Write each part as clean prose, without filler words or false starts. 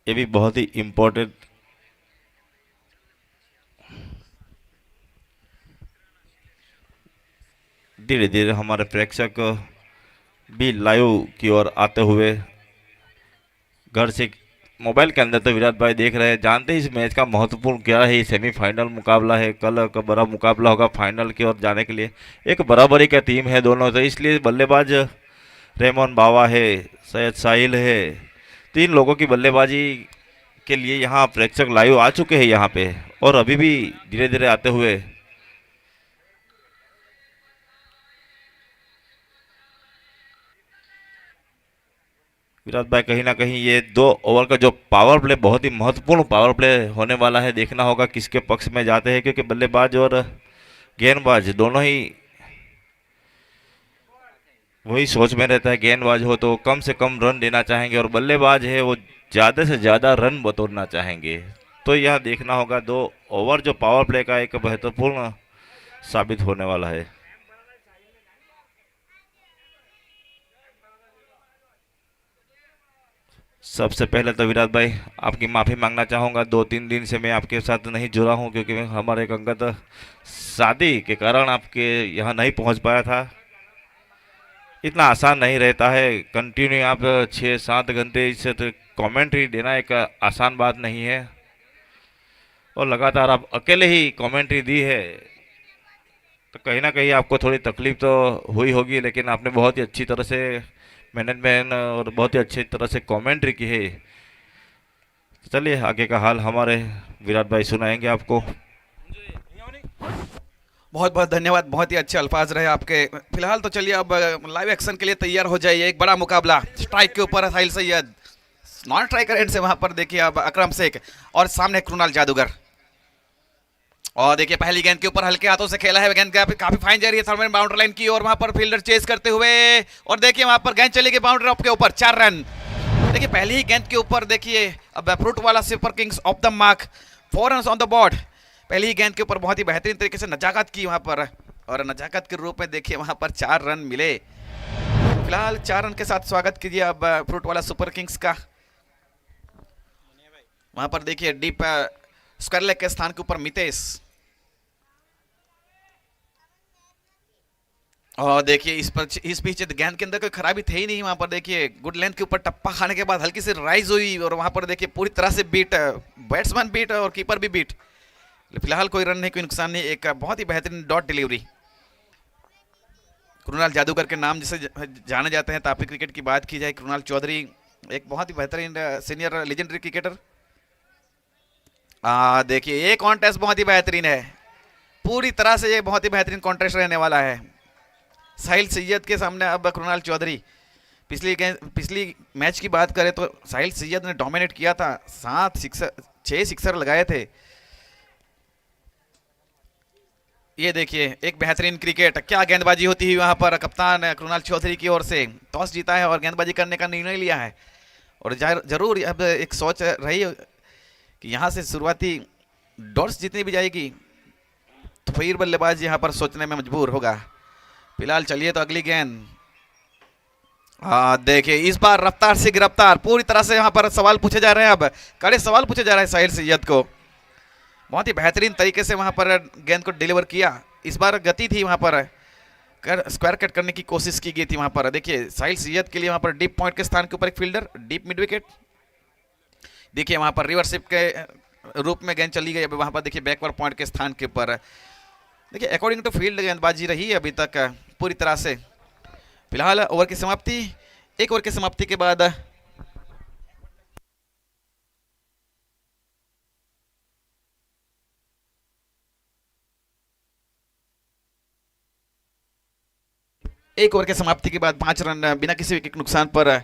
ये भी बहुत ही इम्पोर्टेंट। धीरे धीरे हमारे प्रेक्षक भी लाइव की ओर आते हुए घर से मोबाइल के अंदर तो विराट भाई देख रहे हैं, जानते हैं इस मैच का महत्वपूर्ण क्या है। सेमीफाइनल मुकाबला है, कल का बड़ा मुकाबला होगा फाइनल की ओर जाने के लिए। एक बराबरी का टीम है दोनों, तो इसलिए बल्लेबाज रेमोन बावा है, सैयद साहिल है, तीन लोगों की बल्लेबाजी के लिए यहाँ प्रेक्षक लाइव आ चुके हैं यहाँ पे, और अभी भी धीरे धीरे आते हुए। विराट भाई कहीं ना कहीं ये 2 ओवर का जो पावर प्ले, बहुत ही महत्वपूर्ण पावर प्ले होने वाला है, देखना होगा किसके पक्ष में जाते हैं, क्योंकि बल्लेबाज और गेंदबाज दोनों ही वही सोच में रहता है। गेंदबाज हो तो कम से कम रन देना चाहेंगे, और बल्लेबाज है वो ज़्यादा से ज़्यादा रन बटोरना चाहेंगे। तो यह देखना होगा 2 ओवर जो पावर प्ले का एक महत्वपूर्ण साबित होने वाला है। सबसे पहले तो विराट भाई आपकी माफ़ी मांगना चाहूँगा, 2-3 दिन से मैं आपके साथ नहीं जुड़ा हूँ, क्योंकि मैं हमारे एक अंगत शादी के कारण आपके यहाँ नहीं पहुँच पाया था। इतना आसान नहीं रहता है कंटिन्यू आप 6-7 घंटे इसे तो कमेंट्री देना एक आसान बात नहीं है, और लगातार आप अकेले ही कमेंट्री दी है, तो कहीं ना कहीं आपको थोड़ी तकलीफ तो हुई होगी, लेकिन आपने बहुत ही अच्छी तरह से मैनेजमेंट और बहुत ही अच्छी तरह से कमेंट्री की है। चलिए आगे का हाल हमारे विराट भाई सुनाएंगे आपको। बहुत बहुत धन्यवाद, बहुत ही अच्छे अल्फाज रहे आपके। फिलहाल तो चलिए अब लाइव एक्शन के लिए तैयार हो जाइए। एक बड़ा मुकाबला स्ट्राइक के ऊपर है साहिल सैयद, नॉन स्ट्राइकर एंड से वहां पर देखिए अब अकरम शेख, और सामने कृणाल जादूगर। और देखिए पहली गेंद के ऊपर हल्के हाथों से खेला है, गेंद काफी फाइन जा रही है थर्ड बाउंड्री लाइन की, और वहां पर फील्डर चेस करते हुए, और देखिए वहां पर गेंद चली गई बाउंड्री के ऊपर, 4 रन। देखिए पहली ही गेंद के ऊपर देखिए अब फ्रूट वाला super Kings of the mark, 4 run on the board. पहली ही गेंद के ऊपर बहुत ही बेहतरीन तरीके से नजाकत की वहां पर, और नजाकत के रूप में देखिए वहां पर 4 रन मिले। फिलहाल 4 रन के साथ स्वागत कीजिए अब फ्रूट वाला सुपर किंग्स का। वहां पर देखिए डीप स्क्वायर लेग के स्थान के ऊपर मितेश, और देखिए इस बीच गेंद के अंदर कोई खराबी थे ही नहीं। वहां पर देखिए गुड लेंथ के ऊपर टप्पा खाने के बाद हल्की सी राइज हुई, और वहां पर देखिए पूरी तरह से बीट, बैट्समैन बीट और कीपर भी बीट। फिलहाल कोई रन नहीं, कोई नुकसान नहीं, एक बहुत ही बेहतरीन डॉट डिलीवरी। कृणाल जादूगर के नाम जिसे जाने जाते हैं, तापी क्रिकेट की बात की जाए, कृणाल चौधरी एक बहुत ही बेहतरीन सीनियर लेजेंडरी क्रिकेटर। देखिए ये कॉन्टेस्ट बहुत ही बेहतरीन है, पूरी तरह से ये बहुत ही बेहतरीन कॉन्टेस्ट रहने वाला है। साहिल सैयद के सामने अब कृणाल चौधरी। पिछली मैच की बात करें तो साहिल सैयद ने डोमिनेट किया था, 6 सिक्सर लगाए थे। ये देखिए एक बेहतरीन क्रिकेट, क्या गेंदबाजी होती हुई वहां पर कप्तान कृणाल चौधरी की ओर से। टॉस जीता है और गेंदबाजी करने का निर्णय लिया है, और जरूर अब एक सोच रही कि यहाँ से शुरुआती डॉट्स जितनी भी जाएगी तो फिर बल्लेबाज यहाँ पर सोचने में मजबूर होगा। फिलहाल चलिए तो अगली गेंद। हाँ देखिए इस बार रफ्तार से गिरफ्तार, पूरी तरह से यहाँ पर सवाल पूछे जा रहे हैं, अब कड़े सवाल पूछे जा रहे हैं साहिल सैयद को। बहुत ही बेहतरीन तरीके से वहां पर गेंद को डिलीवर किया। इस बार गति थी वहां पर, स्क्वायर कट करने की कोशिश की गई थी वहां पर। देखिए साहिल सैयद के लिए वहां पर डीप पॉइंट के स्थान के ऊपर एक फील्डर, डीप मिड विकेट। देखिए वहां पर रिवर्सिप के रूप में गेंद चली गई, अभी वहां पर देखिए बैकवर्ड पॉइंट के स्थान के ऊपर। देखिए अकॉर्डिंग टू फील्ड गेंदबाजी रही है अभी तक पूरी तरह से। फिलहाल ओवर की समाप्ति, एक ओवर की समाप्ति के बाद एक ओवर के समाप्ति के बाद 5 रन बिना किसी विकेट नुकसान पर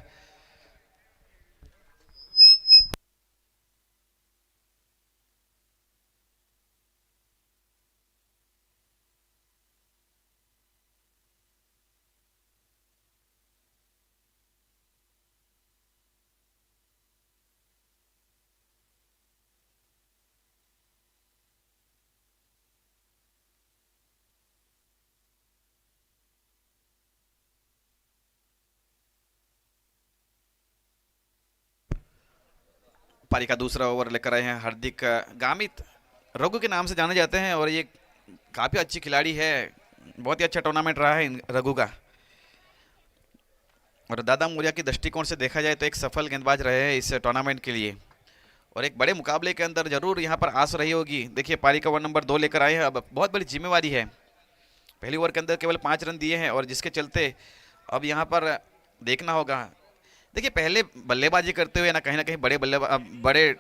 पारी का दूसरा ओवर लेकर आए हैं हार्दिक गामित, रघु के नाम से जाने जाते हैं और ये काफ़ी अच्छी खिलाड़ी है। बहुत ही अच्छा टूर्नामेंट रहा है रघु का, और दादा मौर्या के दृष्टिकोण से देखा जाए तो एक सफल गेंदबाज रहे हैं इस टूर्नामेंट के लिए, और एक बड़े मुकाबले के अंदर जरूर यहाँ पर आस रही होगी। देखिए पारी का ओवर नंबर 2 लेकर आए हैं, अब बहुत बड़ी जिम्मेवारी है। पहली ओवर के अंदर केवल 5 रन दिए हैं और जिसके चलते अब यहाँ पर देखना होगा। देखिए पहले बल्लेबाजी करते हुए ना कहीं बड़े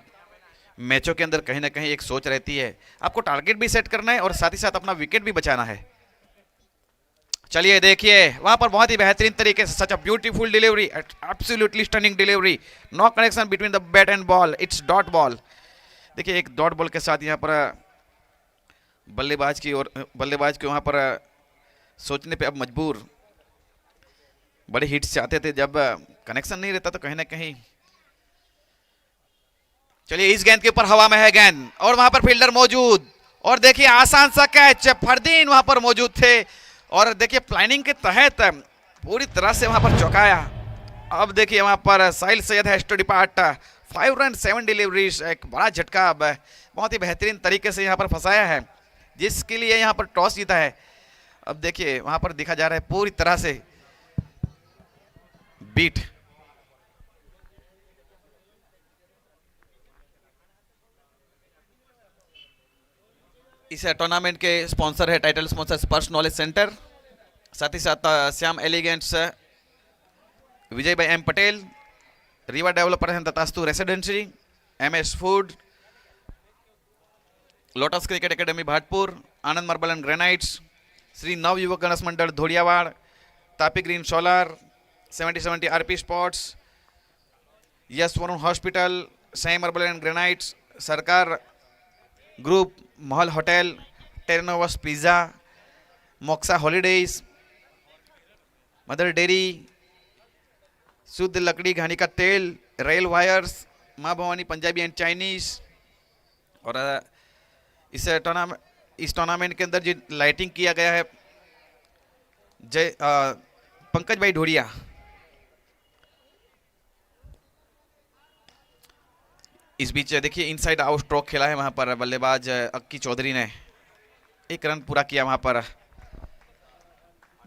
मैचों के अंदर कहीं ना कहीं एक सोच रहती है, आपको टारगेट भी सेट करना है और साथ ही साथ अपना विकेट भी बचाना है। चलिए देखिए वहां पर बहुत ही बेहतरीन तरीके से, such a beautiful delivery, absolutely stunning delivery, no connection between the bat and ball, it's dot ball. देखिए एक डॉट बॉल के साथ यहाँ पर बल्लेबाज की वहां पर सोचने पे अब मजबूर। बड़े हिट्स चाहते थे, जब कनेक्शन नहीं रहता तो कहीं ना कहीं। चलिए इस गेंद के ऊपर हवा में है गेंद और वहां पर फील्डर मौजूद, और देखिए आसान सा कैच, फरदीन वहां पर मौजूद थे और देखिए प्लानिंग के तहत पूरी तरह से वहां पर चौंकाया। अब देखिए वहां पर Sahil Syed has to depart, 5 run 7 deliveries, एक बड़ा झटका अब बहुत ही बेहतरीन तरीके से यहाँ पर फंसाया है, जिसके लिए यहाँ पर टॉस जीता है। अब देखिए वहां पर दिखा जा रहा है पूरी तरह से बीट। इस टूर्नामेंट के स्पॉन्सर है, टाइटल स्पॉन्सर स्पर्श नॉलेज सेंटर, साथ ही साथ श्याम एलिगेंट्स, विजय भाई एम पटेल, रीवा डेवलपर हैं Tathastu residency, MS food, lotus cricket academy Bhatpur, Anand marble and granites, Shri Nav Yuvak Ganesh Mandal Dhodiyawad, Tapi green solar, 7070 RP sports, yes Varun hospital, Sai marble and granites, Sarkar group, Mahal hotel, Ternovus pizza, Moksa holidays, Mother Dairy, Shuddh Lakdi घानी का तेल, rail wires, माँ Bhavani Punjabi and Chinese. और इस tournament के अंदर जो लाइटिंग किया गया है पंकज भाई ढोड़िया। इस बीच देखिए इनसाइड आउट स्ट्रोक खेला है वहां पर बल्लेबाज अक्की चौधरी ने, 1 रन पूरा किया वहां पर।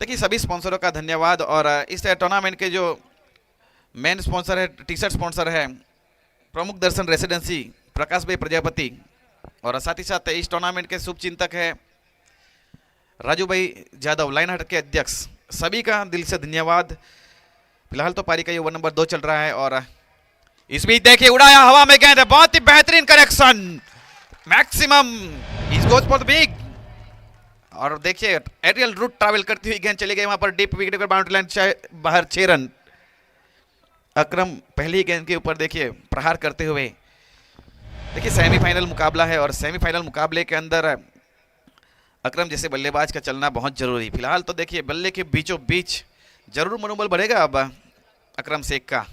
देखिए सभी स्पॉन्सरों का धन्यवाद, और इस टूर्नामेंट के जो मेन स्पॉन्सर है, टी शर्ट स्पॉन्सर है प्रमुख दर्शन रेसिडेंसी, प्रकाश भाई प्रजापति, और साथ ही साथ इस टूर्नामेंट के शुभ चिंतक है राजू भाई यादव, लाइन हट के अध्यक्ष। सभी का दिल से धन्यवाद। फिलहाल तो पारी का ये ओवर नंबर 2 चल रहा है, और इस बीच देखिए उड़ाया हवा में गेंद, बहुत ही बेहतरीन करेक्शन, मैक्सिमम इस गोज फॉर द बिग। और देखिए एरियल रूट ट्रैवल करती हुई गेंद चली गई वहां पर डीप विकेट पर, बाउंड्री लाइन बाहर, 6 रन। अकरम पहली गेंद के ऊपर देखिए प्रहार करते हुए। देखिए सेमीफाइनल मुकाबला है और सेमीफाइनल मुकाबले के अंदर अकरम जैसे बल्लेबाज का चलना बहुत जरूरी। फिलहाल तो देखिए बल्ले के बीचों बीच जरूर मनोबल बढ़ेगा अब अकरम शेख का।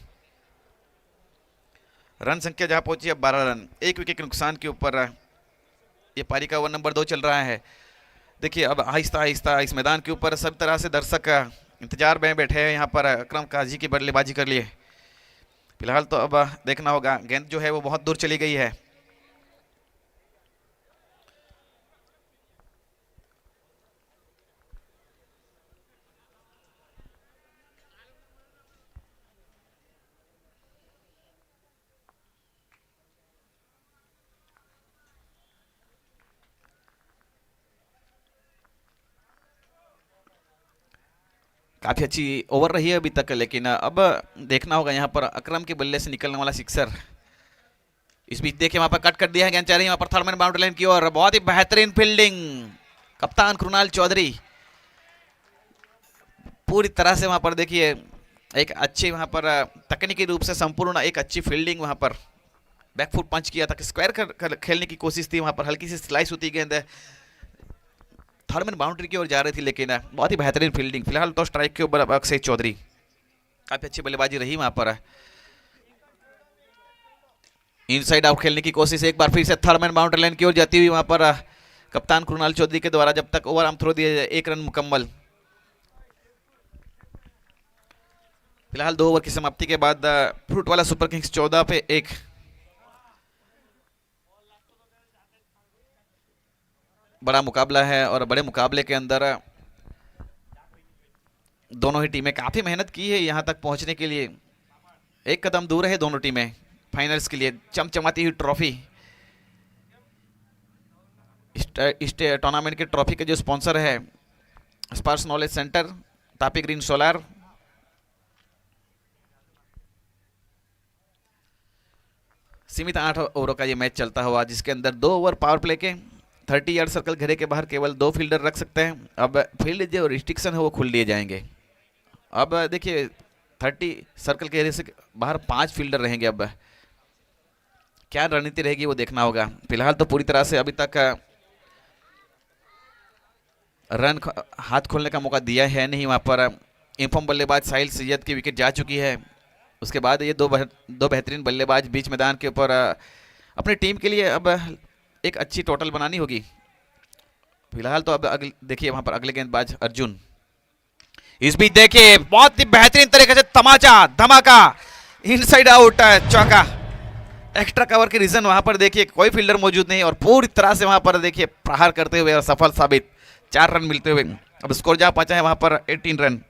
रन संख्या जहां पहुंची अब 12 रन, 1 विकेट के नुकसान के ऊपर ये पारी का ओवर नंबर 2 चल रहा है। देखिए अब आहिस्ता आहिस्ता इस मैदान के ऊपर सब तरह से दर्शक इंतजार में बैठे हैं यहाँ पर अकरम काजी की बल्लेबाजी कर लिए। फिलहाल तो अब देखना होगा, गेंद जो है वो बहुत दूर चली गई है। काफी अच्छी ओवर रही है अभी तक, लेकिन अब देखना होगा यहाँ पर अकरम के बल्ले से निकलने वाला सिक्सर। इस बीच देखिए वहां पर कट कर दिया है, गेंद चल रही है वहां पर थर्ड मैन बाउंड्री लाइन की ओर, बहुत ही बेहतरीन फील्डिंग, कप्तान कृणाल चौधरी पूरी तरह से वहां पर देखिए एक अच्छी वहां पर तकनीकी रूप से संपूर्ण एक अच्छी फील्डिंग, वहां पर बैकफुट पंच किया था, स्क्वायर खेलने की कोशिश थी, वहां पर हल्की सी स्लाइस होती गेंद थर्ड मैन बाउंड्री की ओर जा रही थी, लेकिन बहुत ही बेहतरीन फील्डिंग। फिलहाल तो स्ट्राइक के ऊपर अक्षय चौधरी, काफी अच्छी बल्लेबाजी रही वहां पर। इनसाइड आउट खेलने की कोशिश एक बार फिर से थर्ड मैन बाउंड्री लाइन की ओर जाती हुई वहां पर कप्तान कृणाल चौधरी के द्वारा, जब तक ओवर आर्म थ्रो दिया जाए 1 रन मुकम्मल। फिलहाल 2 ओवर की समाप्ति के बाद फ्रूट वाला सुपर किंग्स 14 पे 1 बड़ा मुकाबला है और बड़े मुकाबले के अंदर दोनों ही टीमें काफ़ी मेहनत की है यहाँ तक पहुँचने के लिए। एक कदम दूर है दोनों टीमें फाइनल्स के लिए। चमचमाती हुई ट्रॉफी, इस टूर्नामेंट के ट्रॉफी के जो स्पॉन्सर है स्पार्स knowledge centre, Tapi green solar. सीमित 8 ओवरों का ये मैच चलता हुआ, जिसके अंदर 2 ओवर पावर प्ले के 30 यार्ड सर्कल घेरे के बाहर केवल 2 फील्डर रख सकते हैं। अब फील्ड जो रिस्ट्रिक्शन है वो खुल दिए जाएंगे। अब देखिए 30 सर्कल के घेरे से बाहर 5 फील्डर रहेंगे। अब क्या रणनीति रहेगी वो देखना होगा। फिलहाल तो पूरी तरह से अभी तक रन हाथ खोलने का मौका दिया है नहीं। वहाँ पर इन्फॉर्म बल्लेबाज साहिल सैयद की विकेट जा चुकी है। उसके बाद ये दो बेहतरीन बल्लेबाज बीच मैदान के ऊपर अपनी टीम के लिए अब एक अच्छी टोटल बनानी होगी। फिलहाल तो अब देखिए वहाँ पर अगले गेंदबाज अर्जुन। इस बीच देखिए बहुत ही बेहतरीन तरीके से तमाचा धमाका, इनसाइड आउट चौका। एक्स्ट्रा कवर के रीजन वहां पर देखिए कोई फील्डर मौजूद नहीं और पूरी तरह से वहां पर देखिए प्रहार करते हुए और सफल साबित, 4 रन मिलते हुए अब स्कोर जा पहुंचा है वहां पर 18 रन।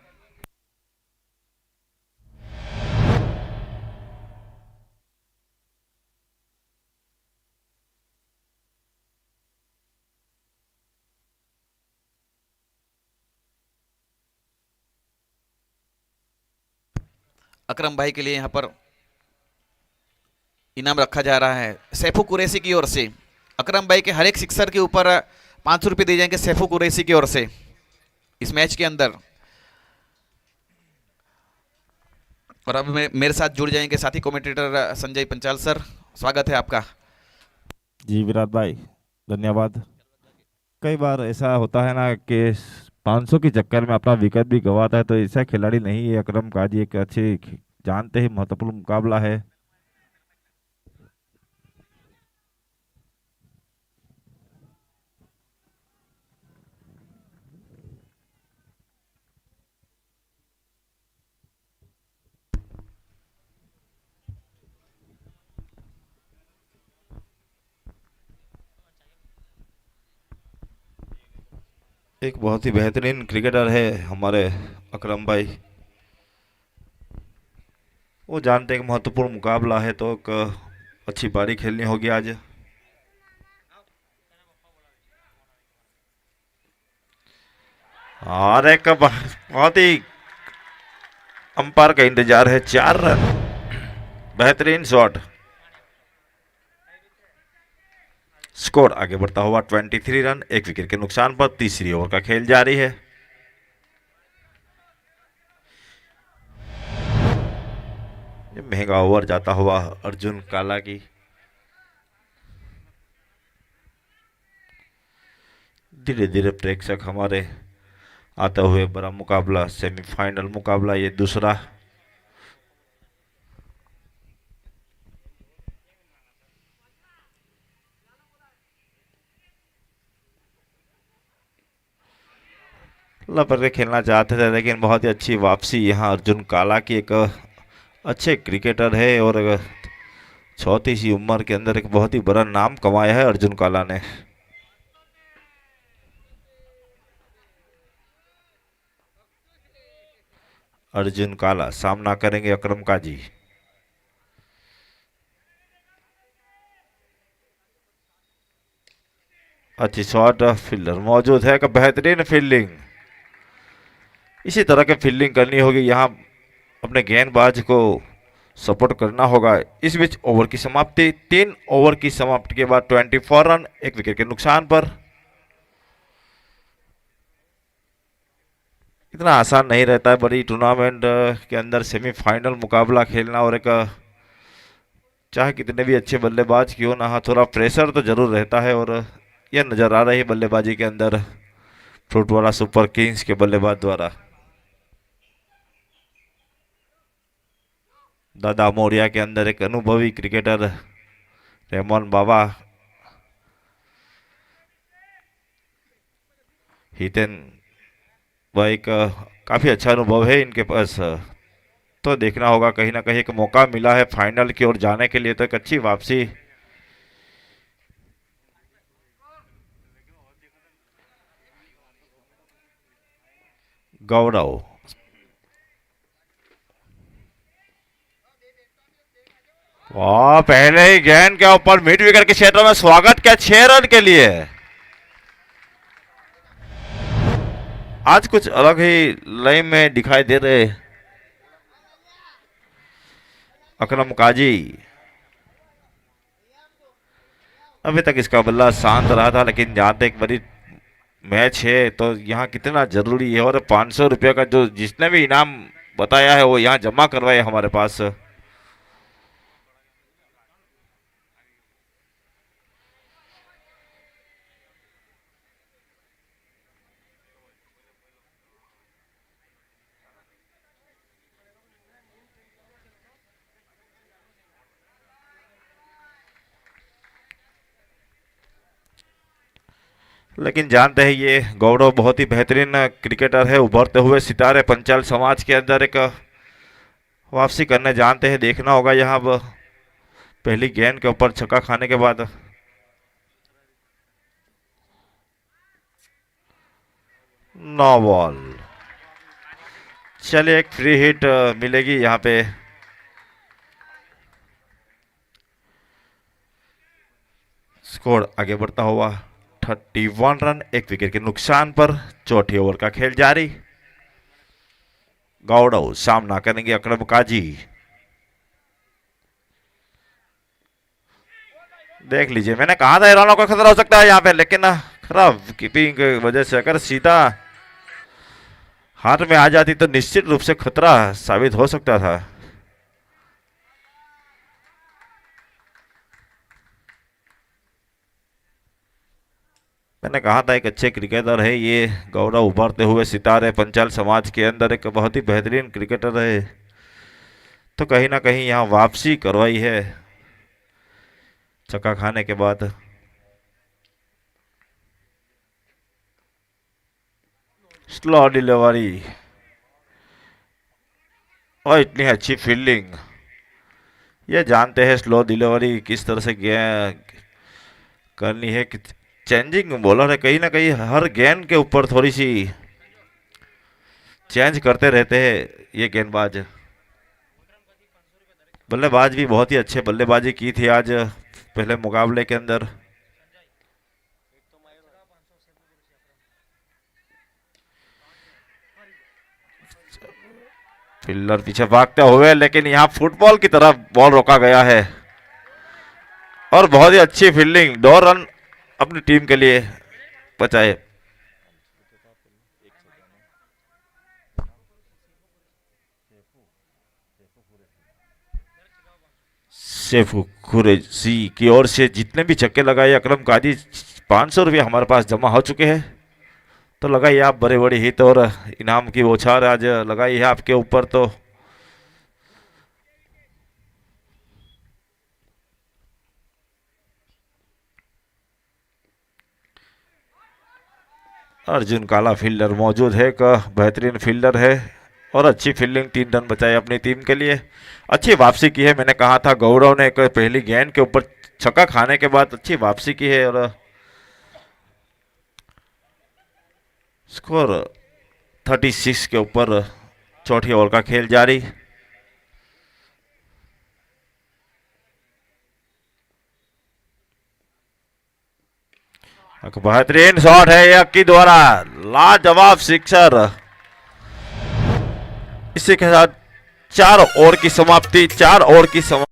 अकरम भाई के लिए यहां पर इनाम रखा जा रहा है सैफू कुरैशी की ओर से। अकरम भाई के हर एक सिक्सर के ऊपर 500 रुपये दिए जाएंगे सैफू कुरैशी की ओर से इस मैच के अंदर। और अब मेरे साथ जुड़ जाएंगे साथी कमेंटेटर संजय पंचाल सर, स्वागत है आपका। जी विराट भाई धन्यवाद। कई बार ऐसा होता है ना कि 500 के चक्कर में अपना विकेट भी गंवाता है, तो ऐसा खिलाड़ी नहीं है अकरम काजी। एक अच्छे जानते ही महत्वपूर्ण मुकाबला है। एक बहुत ही बेहतरीन क्रिकेटर है हमारे अकरम भाई। वो जानते हैं कि महत्वपूर्ण मुकाबला है तो एक अच्छी पारी खेलनी होगी आज। और एक बहुत ही अंपायर का इंतजार है। 4 रन, बेहतरीन शॉट। स्कोर आगे बढ़ता हुआ 23 रन, 1 विकेट के नुकसान पर तीसरी ओवर का खेल जारी है। ये महंगा ओवर जाता हुआ अर्जुन काला की। धीरे धीरे प्रेक्षक हमारे आते हुए बड़ा मुकाबला, सेमीफाइनल मुकाबला ये दूसरा। लपर खेलना चाहते थे लेकिन बहुत ही अच्छी वापसी यहाँ अर्जुन काला की। एक अच्छे क्रिकेटर है और 34 सी उम्र के अंदर एक बहुत ही बड़ा नाम कमाया है अर्जुन काला ने। अर्जुन काला सामना करेंगे अकरम काजी। अच्छी शॉट, फील्डर मौजूद है। बेहतरीन फील्डिंग, इसी तरह की फील्डिंग करनी होगी। यहाँ अपने गेंदबाज को सपोर्ट करना होगा। इस बीच ओवर की समाप्ति, 3 ओवर की समाप्ति के बाद 24 रन, 1 विकेट के नुकसान पर। इतना आसान नहीं रहता है बड़ी टूर्नामेंट के अंदर सेमीफाइनल मुकाबला खेलना। और एक चाहे कितने भी अच्छे बल्लेबाज क्यों ना हो, थोड़ा प्रेशर तो जरूर रहता है। और यह नजर आ रही है बल्लेबाजी के अंदर फ्रूटवाला सुपर किंग्स के बल्लेबाज द्वारा। दादा मोरिया के अंदर एक अनुभवी क्रिकेटर रेमोन बाबा, हितेन भाई का काफी अच्छा अनुभव है इनके पास। तो देखना होगा, कहीं ना कहीं एक मौका मिला है फाइनल की ओर जाने के लिए, तो एक अच्छी वापसी। गौरव। वाह, पहले ही गेंद के ऊपर मिड विकेट के क्षेत्र में स्वागत किया 6 रन के लिए। आज कुछ अलग ही लय में दिखाई दे रहे अकरम काजी। अभी तक इसका बल्ला शांत रहा था, लेकिन जहां तक बड़ी मैच है तो यहाँ कितना जरूरी है, और 500 रुपये का जो जिसने भी इनाम बताया है वो यहाँ जमा करवाए हमारे पास। लेकिन जानते हैं ये गौरव बहुत ही बेहतरीन क्रिकेटर है, उभरते हुए सितारे पंचाल समाज के अंदर एक वापसी करने जानते हैं। देखना होगा यहाँ अब पहली गेंद के ऊपर छक्का खाने के बाद। No ball. चलिए एक फ्री हिट मिलेगी यहाँ पे। स्कोर आगे बढ़ता हुआ 31 रन, एक विकेट के नुकसान पर चौथी ओवर का खेल जारी। गौरव सामना करेंगे अकरम काजी। देख लीजिए, मैंने कहा था रनों का खतरा हो सकता है यहाँ पे, लेकिन खराब कीपिंग की वजह से अगर सीधा हाथ में आ जाती तो निश्चित रूप से खतरा साबित हो सकता था। मैंने कहा था एक अच्छे क्रिकेटर है ये गौरव, उभरते हुए सितारे पंचाल समाज के अंदर एक बहुत ही बेहतरीन क्रिकेटर है, तो कहीं ना कहीं यहाँ वापसी करवाई है चक्का खाने के बाद। स्लो डिलीवरी और इतनी अच्छी फील्डिंग। ये जानते हैं स्लो डिलीवरी किस तरह से करनी है। चेंजिंग बॉलर है, कहीं ना कहीं हर गेंद के ऊपर थोड़ी सी चेंज करते रहते हैं ये गेंदबाज। बल्लेबाज भी बहुत ही अच्छे बल्लेबाजी की थी आज पहले मुकाबले के अंदर। फील्डर पीछे भागते हुए, लेकिन यहाँ फुटबॉल की तरफ बॉल रोका गया है, और बहुत ही अच्छी फील्डिंग, 2 रन अपनी टीम के लिए बचाए। शेफ कुरैशी की ओर से जितने भी छक्के लगाए अकरम काजी, 500 रुपये हमारे पास जमा हो चुके हैं। तो लगाइए आप बड़े बड़े हित और इनाम की बौछार आज लगाई है आपके ऊपर। तो अर्जुन काला फील्डर मौजूद है, का बेहतरीन फील्डर है, और अच्छी फील्डिंग, 3 रन बचाए अपनी टीम के लिए। अच्छी वापसी की है, मैंने कहा था गौरव ने एक पहली गेंद के ऊपर छक्का खाने के बाद अच्छी वापसी की है, और स्कोर 36 के ऊपर चौथी ओवर का खेल जारी। एक बेहतरीन शॉट है ये अक्की द्वारा, लाजवाब सिक्सर। इसी के साथ 4 ओवर की समाप्ति, 4 ओवर की समाप्ति।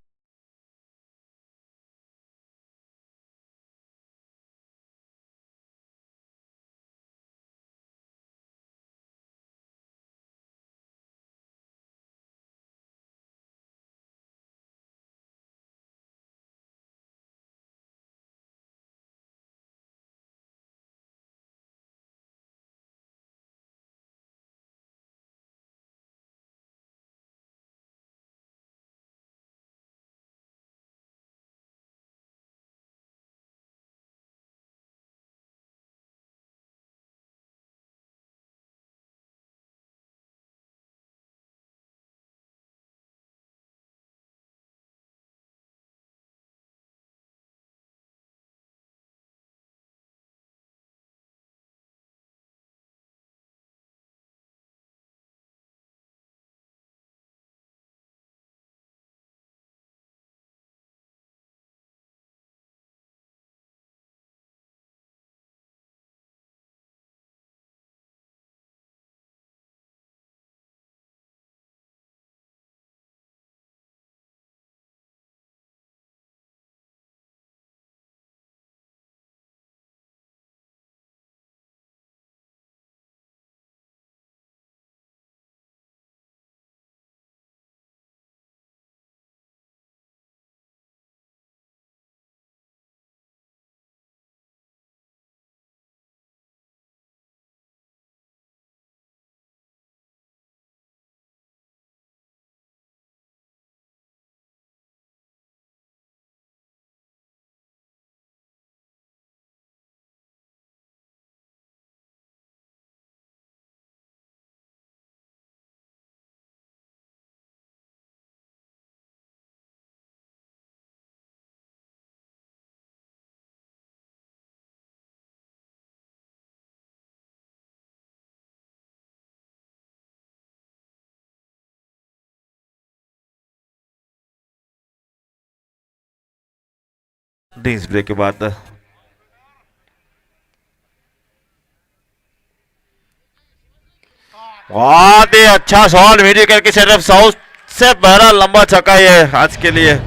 ड्रिंक्स ब्रेक के बाद बहुत ही अच्छा शॉट म्यूजिकल की सेटअप, साउथ से पहला लंबा छक्का ये आज के लिए।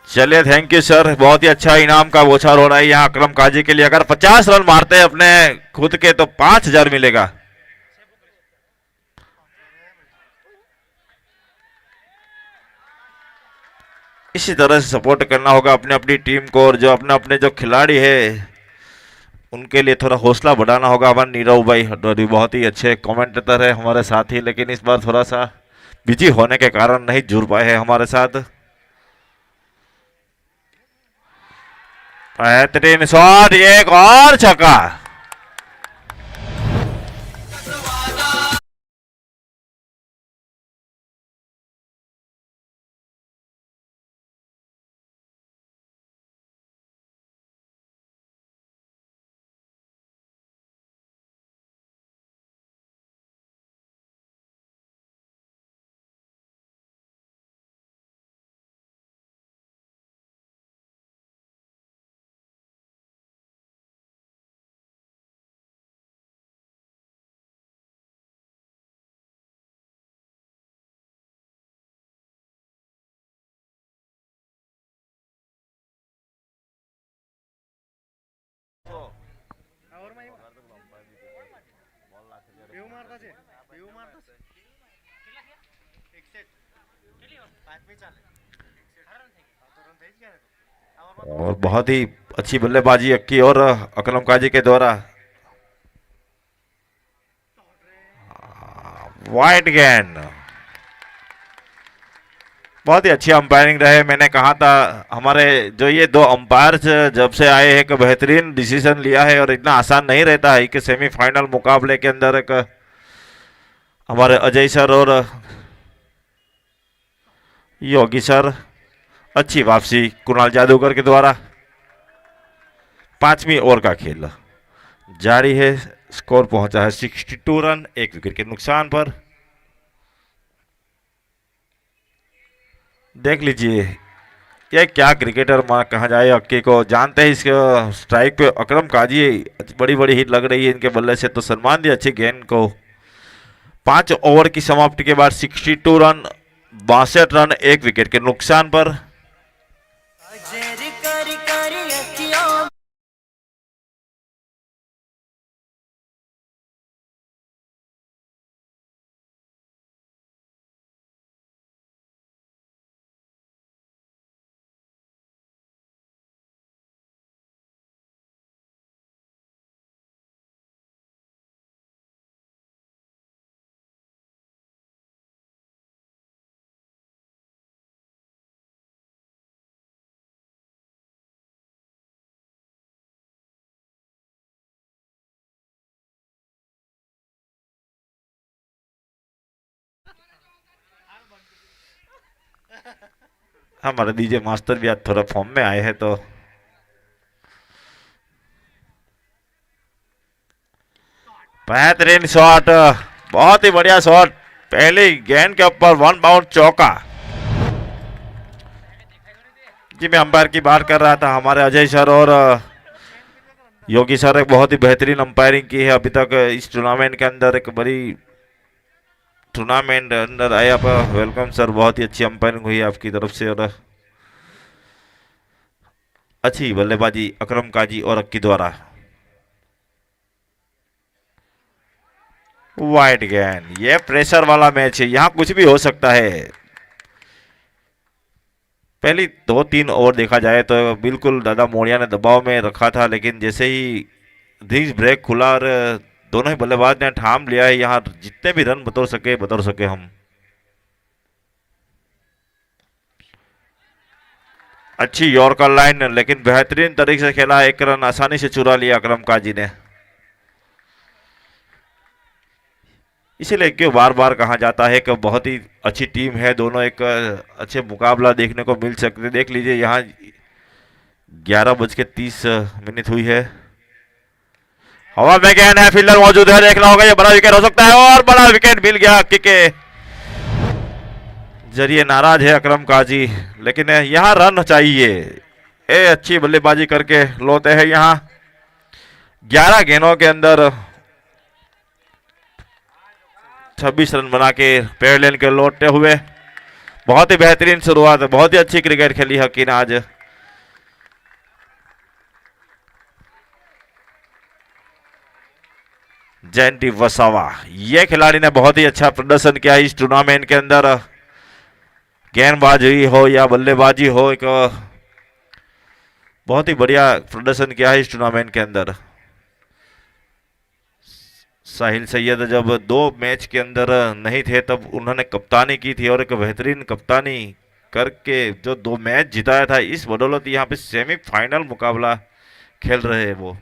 चलिए थैंक यू सर, बहुत ही अच्छा इनाम का बौछार हो रहा है यहाँ अकरम काजी के लिए। अगर 50 रन मारते हैं अपने खुद के तो 5,000 मिलेगा। इसी तरह से सपोर्ट करना होगा अपने अपनी टीम को, और जो अपने अपने जो खिलाड़ी है उनके लिए थोड़ा हौसला बढ़ाना होगा। हमारे नीरव भाई हटोरी बहुत ही अच्छे कमेंटेटर है हमारे साथ ही, लेकिन इस बार थोड़ा सा बिजी होने के कारण नहीं जुड़ पाए हैं हमारे साथ। बेहतरीन शॉट, एक और छक्का। और बहुत ही अच्छी बल्लेबाजी की और अकरम काजी के द्वारा। वाइड गेंद, बहुत ही अच्छी अंपायरिंग रहे। मैंने कहा था हमारे जो ये दो अंपायर जब से आए हैं, एक बेहतरीन डिसीजन लिया है, और इतना आसान नहीं रहता है कि सेमीफाइनल मुकाबले के अंदर एक हमारे अजय सर और योगी सर। अच्छी वापसी कुणाल जादूगर के द्वारा। 5वीं ओवर का खेल जारी है। स्कोर पहुंचा है 62 रन, 1 विकेट के नुकसान पर। देख लीजिए ये क्या क्रिकेटर कहा जाए, अक्की को जानते हैं। इस स्ट्राइक पे अकरम काजी बड़ी बड़ी हिट लग रही है इनके बल्ले से, तो सलमान दी अच्छी गेंद को। 5 ओवर की समाप्ति के बाद 62 रन, 62 रन, 1 विकेट के नुकसान पर। हमारे डीजे मास्टर भी आज थोड़ा फॉर्म में आए हैं, तो बेहतरीन शॉट, बहुत ही बढ़िया शॉट। पहली गेंद के ऊपर 1 बाउंड चौका। जी मैं अंपायर की बात कर रहा था, हमारे अजय सर और योगी सर एक बहुत ही बेहतरीन अंपायरिंग की है अभी तक इस टूर्नामेंट के अंदर। एक बड़ी टूर्नामेंट अंदर आए आप, वेलकम सर। बहुत ही अच्छी अंपायरिंग हुई है आपकी तरफ से, और अच्छी बल्लेबाजी अकरम काजी और अक्की द्वारा। वाइड गेंद, ये प्रेशर वाला मैच है, यहाँ कुछ भी हो सकता है। पहली 2-3 ओवर देखा जाए तो बिल्कुल दादा मोड़िया ने दबाव में रखा था, लेकिन जैसे ही ड्रिंक्स ब्रेक खुला और दोनों ही बल्लेबाज ने ठाम लिया है, यहाँ जितने भी रन बतौर सके हम। अच्छी यॉर्कर लाइन, लेकिन बेहतरीन तरीके से खेला, एक रन आसानी से चुरा लिया अकरम काजी ने। इसीलिए क्यों बार बार कहा जाता है कि बहुत ही अच्छी टीम है दोनों, एक अच्छे मुकाबला देखने को मिल सकते। देख लीजिए यहाँ 11:30 हुई है। हवा में गेंद है, फील्डर मौजूद है, देखना होगा ये बड़ा विकेट हो सकता है, और बड़ा विकेट मिल गया के जरिए। नाराज है अकरम काजी, लेकिन यहाँ रन चाहिए। अच्छी बल्लेबाजी करके लौटे हैं यहाँ 11 गेंदों के अंदर 26 रन बना के पेड़ लेन के लौटते हुए। बहुत ही बेहतरीन शुरुआत, बहुत ही अच्छी क्रिकेट खेली हकी ने आज। जयंती वसावा, ये खिलाड़ी ने बहुत ही अच्छा प्रदर्शन किया इस टूर्नामेंट के अंदर। गेंदबाजी हो या बल्लेबाजी हो, एक बहुत ही बढ़िया प्रदर्शन किया है इस टूर्नामेंट के अंदर। साहिल सैयद जब 2 मैच के अंदर नहीं थे तब उन्होंने कप्तानी की थी, और एक बेहतरीन कप्तानी करके जो 2 मैच जिताया था, इस बदौलत यहाँ पे सेमीफाइनल मुकाबला खेल रहे हैं वो।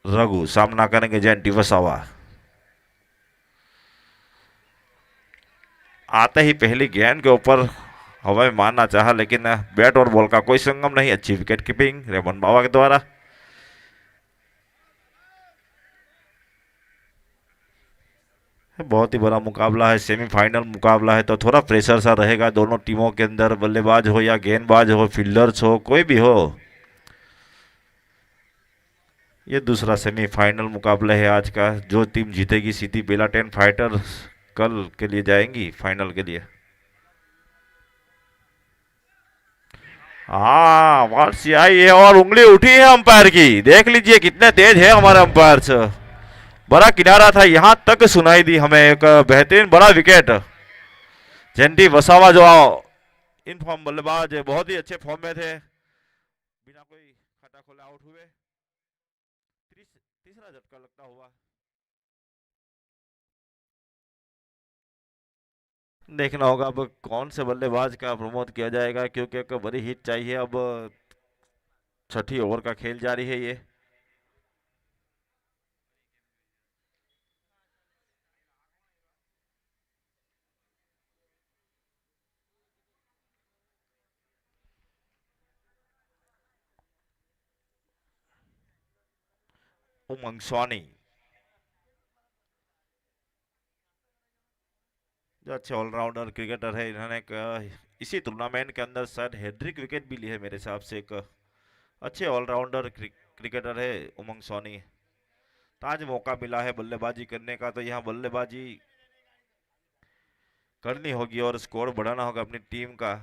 रघु सामना करेंगे जयंती वसावा। आते ही पहली गेंद के ऊपर हवा में मारना चाहा, लेकिन बैट और बॉल का कोई संगम नहीं। अच्छी विकेट कीपिंग रेमन बाबा के द्वारा। बहुत ही बड़ा मुकाबला है, सेमीफाइनल मुकाबला है, तो थोड़ा प्रेशर सा रहेगा दोनों टीमों के अंदर, बल्लेबाज हो या गेंदबाज हो, फील्डर्स हो, कोई भी हो। ये दूसरा सेमीफाइनल मुकाबला है आज का। जो टीम जीतेगी सीधी बेला 10 फाइटर कल के लिए जाएंगी फाइनल के लिए। हाँ, वापसी आई है और उंगली उठी है अंपायर की। देख लीजिए कितने तेज है हमारे अंपायर। बड़ा किनारा था, यहां तक सुनाई दी हमें एक बेहतरीन बड़ा विकेट। जयंती वसावा जो इन फॉर्म बल्लेबाज बहुत ही अच्छे फॉर्म में थे, बिना कोई खाता खोले आउट हुए। तीसरा झटका लगता हुआ। देखना होगा अब कौन से बल्लेबाज का प्रमोट किया जाएगा, क्योंकि एक बड़ी हिट चाहिए। अब 6ठी ओवर का खेल जारी है ये। उमंग स्वानी जो अच्छे ऑलराउंडर क्रिकेटर है, इन्होंने इसी टूर्नामेंट के अंदर शायद हैट्रिक विकेट भी ली है मेरे हिसाब से। एक अच्छे ऑलराउंडर क्रिकेटर है उमंग सोनी। तो आज मौका मिला है बल्लेबाजी करने का, तो यहाँ बल्लेबाजी करनी होगी और स्कोर बढ़ाना होगा अपनी टीम का।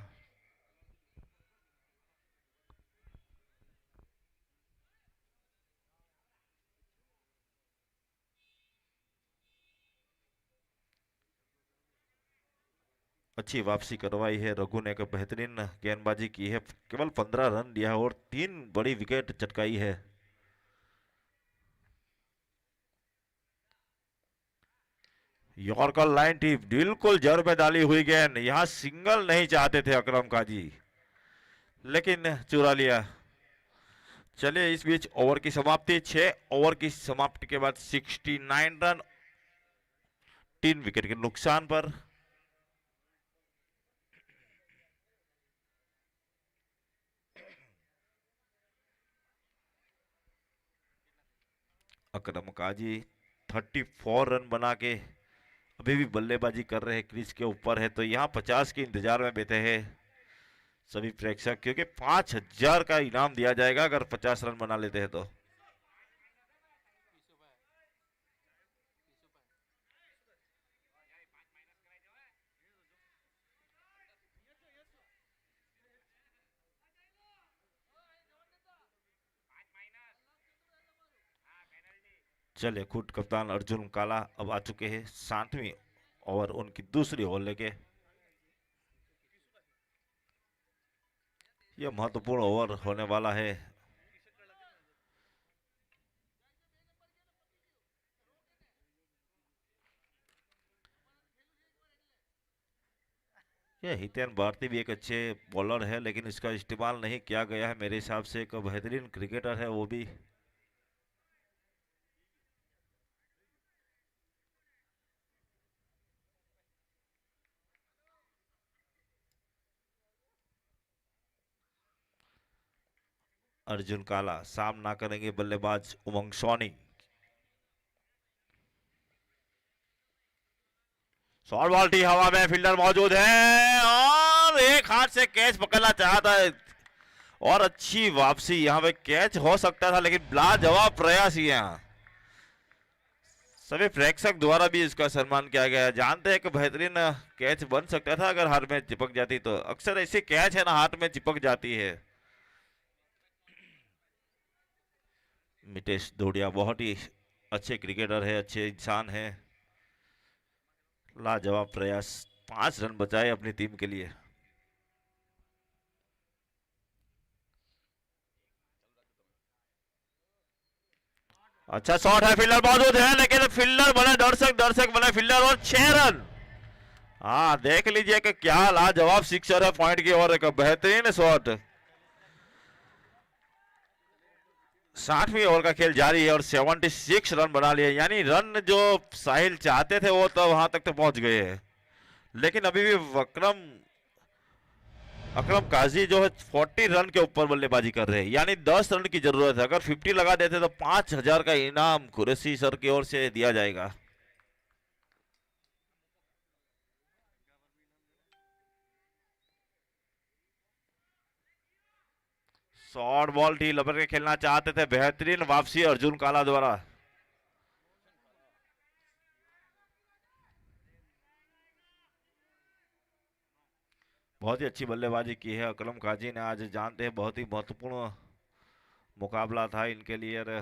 अच्छी वापसी करवाई है रघु ने, एक बेहतरीन गेंदबाजी की है, केवल 15 रन दिया और 3 बड़ी विकेट चटकाई है। यॉर्कर लाइन टी बिल्कुल जड़ में डाली हुई गेंद, यहां सिंगल नहीं चाहते थे अकरम काजी, लेकिन चुरा लिया। चलिए इस बीच ओवर की समाप्ति, 6 ओवर की समाप्ति के बाद 69 रन 3 विकेट के नुकसान पर। अकरम काजी 34 रन बना के अभी भी बल्लेबाजी कर रहे हैं, क्रीज के ऊपर है, तो यहाँ 50 के इंतजार में बैठे हैं सभी प्रेक्षक, क्योंकि 5,000 का इनाम दिया जाएगा अगर 50 रन बना लेते हैं तो। चलिए खुद कप्तान अर्जुन काला अब आ चुके हैं 7वीं ओवर, उनकी दूसरी ओवर लेके। यह महत्वपूर्ण ओवर होने वाला है। ये हितेन भारती भी एक अच्छे बॉलर है, लेकिन इसका इस्तेमाल नहीं किया गया है मेरे हिसाब से। एक बेहतरीन क्रिकेटर है वो भी। अर्जुन काला सामना करेंगे बल्लेबाज उमंग सोनी। शॉर्ट बॉल टी हवा में, फील्डर मौजूद है और एक हाथ से कैच पकड़ना चाहता है और अच्छी वापसी। यहां पे कैच हो सकता था, लेकिन लाजवाब प्रयास ही यहाँ। सभी प्रेक्षक द्वारा भी इसका सम्मान किया गया है। जानते हैं कि बेहतरीन कैच बन सकता था अगर हाथ में चिपक जाती तो। अक्सर ऐसी कैच है ना हाथ में चिपक जाती है। मितेश धोडिया बहुत ही अच्छे क्रिकेटर है, अच्छे इंसान है। लाजवाब प्रयास, 5 रन बचाए अपनी टीम के लिए। अच्छा शॉट है, फील्डर मौजूद है, लेकिन फील्डर बने दर्शक, दर्शक बने फील्डर और 6 रन। हाँ देख लीजिए कि क्या लाजवाब सिक्सर है पॉइंट की ओर, एक बेहतरीन शॉट। 60वीं ओवर का खेल जारी है और 76 रन बना लिए। यानी रन जो साहिल चाहते थे वो तो वहां तक तो पहुंच गए हैं, लेकिन अभी भी अकरम काजी जो है 40 रन के ऊपर बल्लेबाजी कर रहे हैं। यानी 10 रन की जरूरत है। अगर 50 लगा देते तो 5,000 का इनाम कुरैशी सर की ओर से दिया जाएगा। शॉर्ट बॉल थी, लपट के खेलना चाहते थे। बेहतरीन वापसी अर्जुन काला द्वारा। बहुत ही अच्छी बल्लेबाजी की है अकरम काजी ने आज। जानते हैं बहुत ही महत्वपूर्ण मुकाबला था इनके लिए।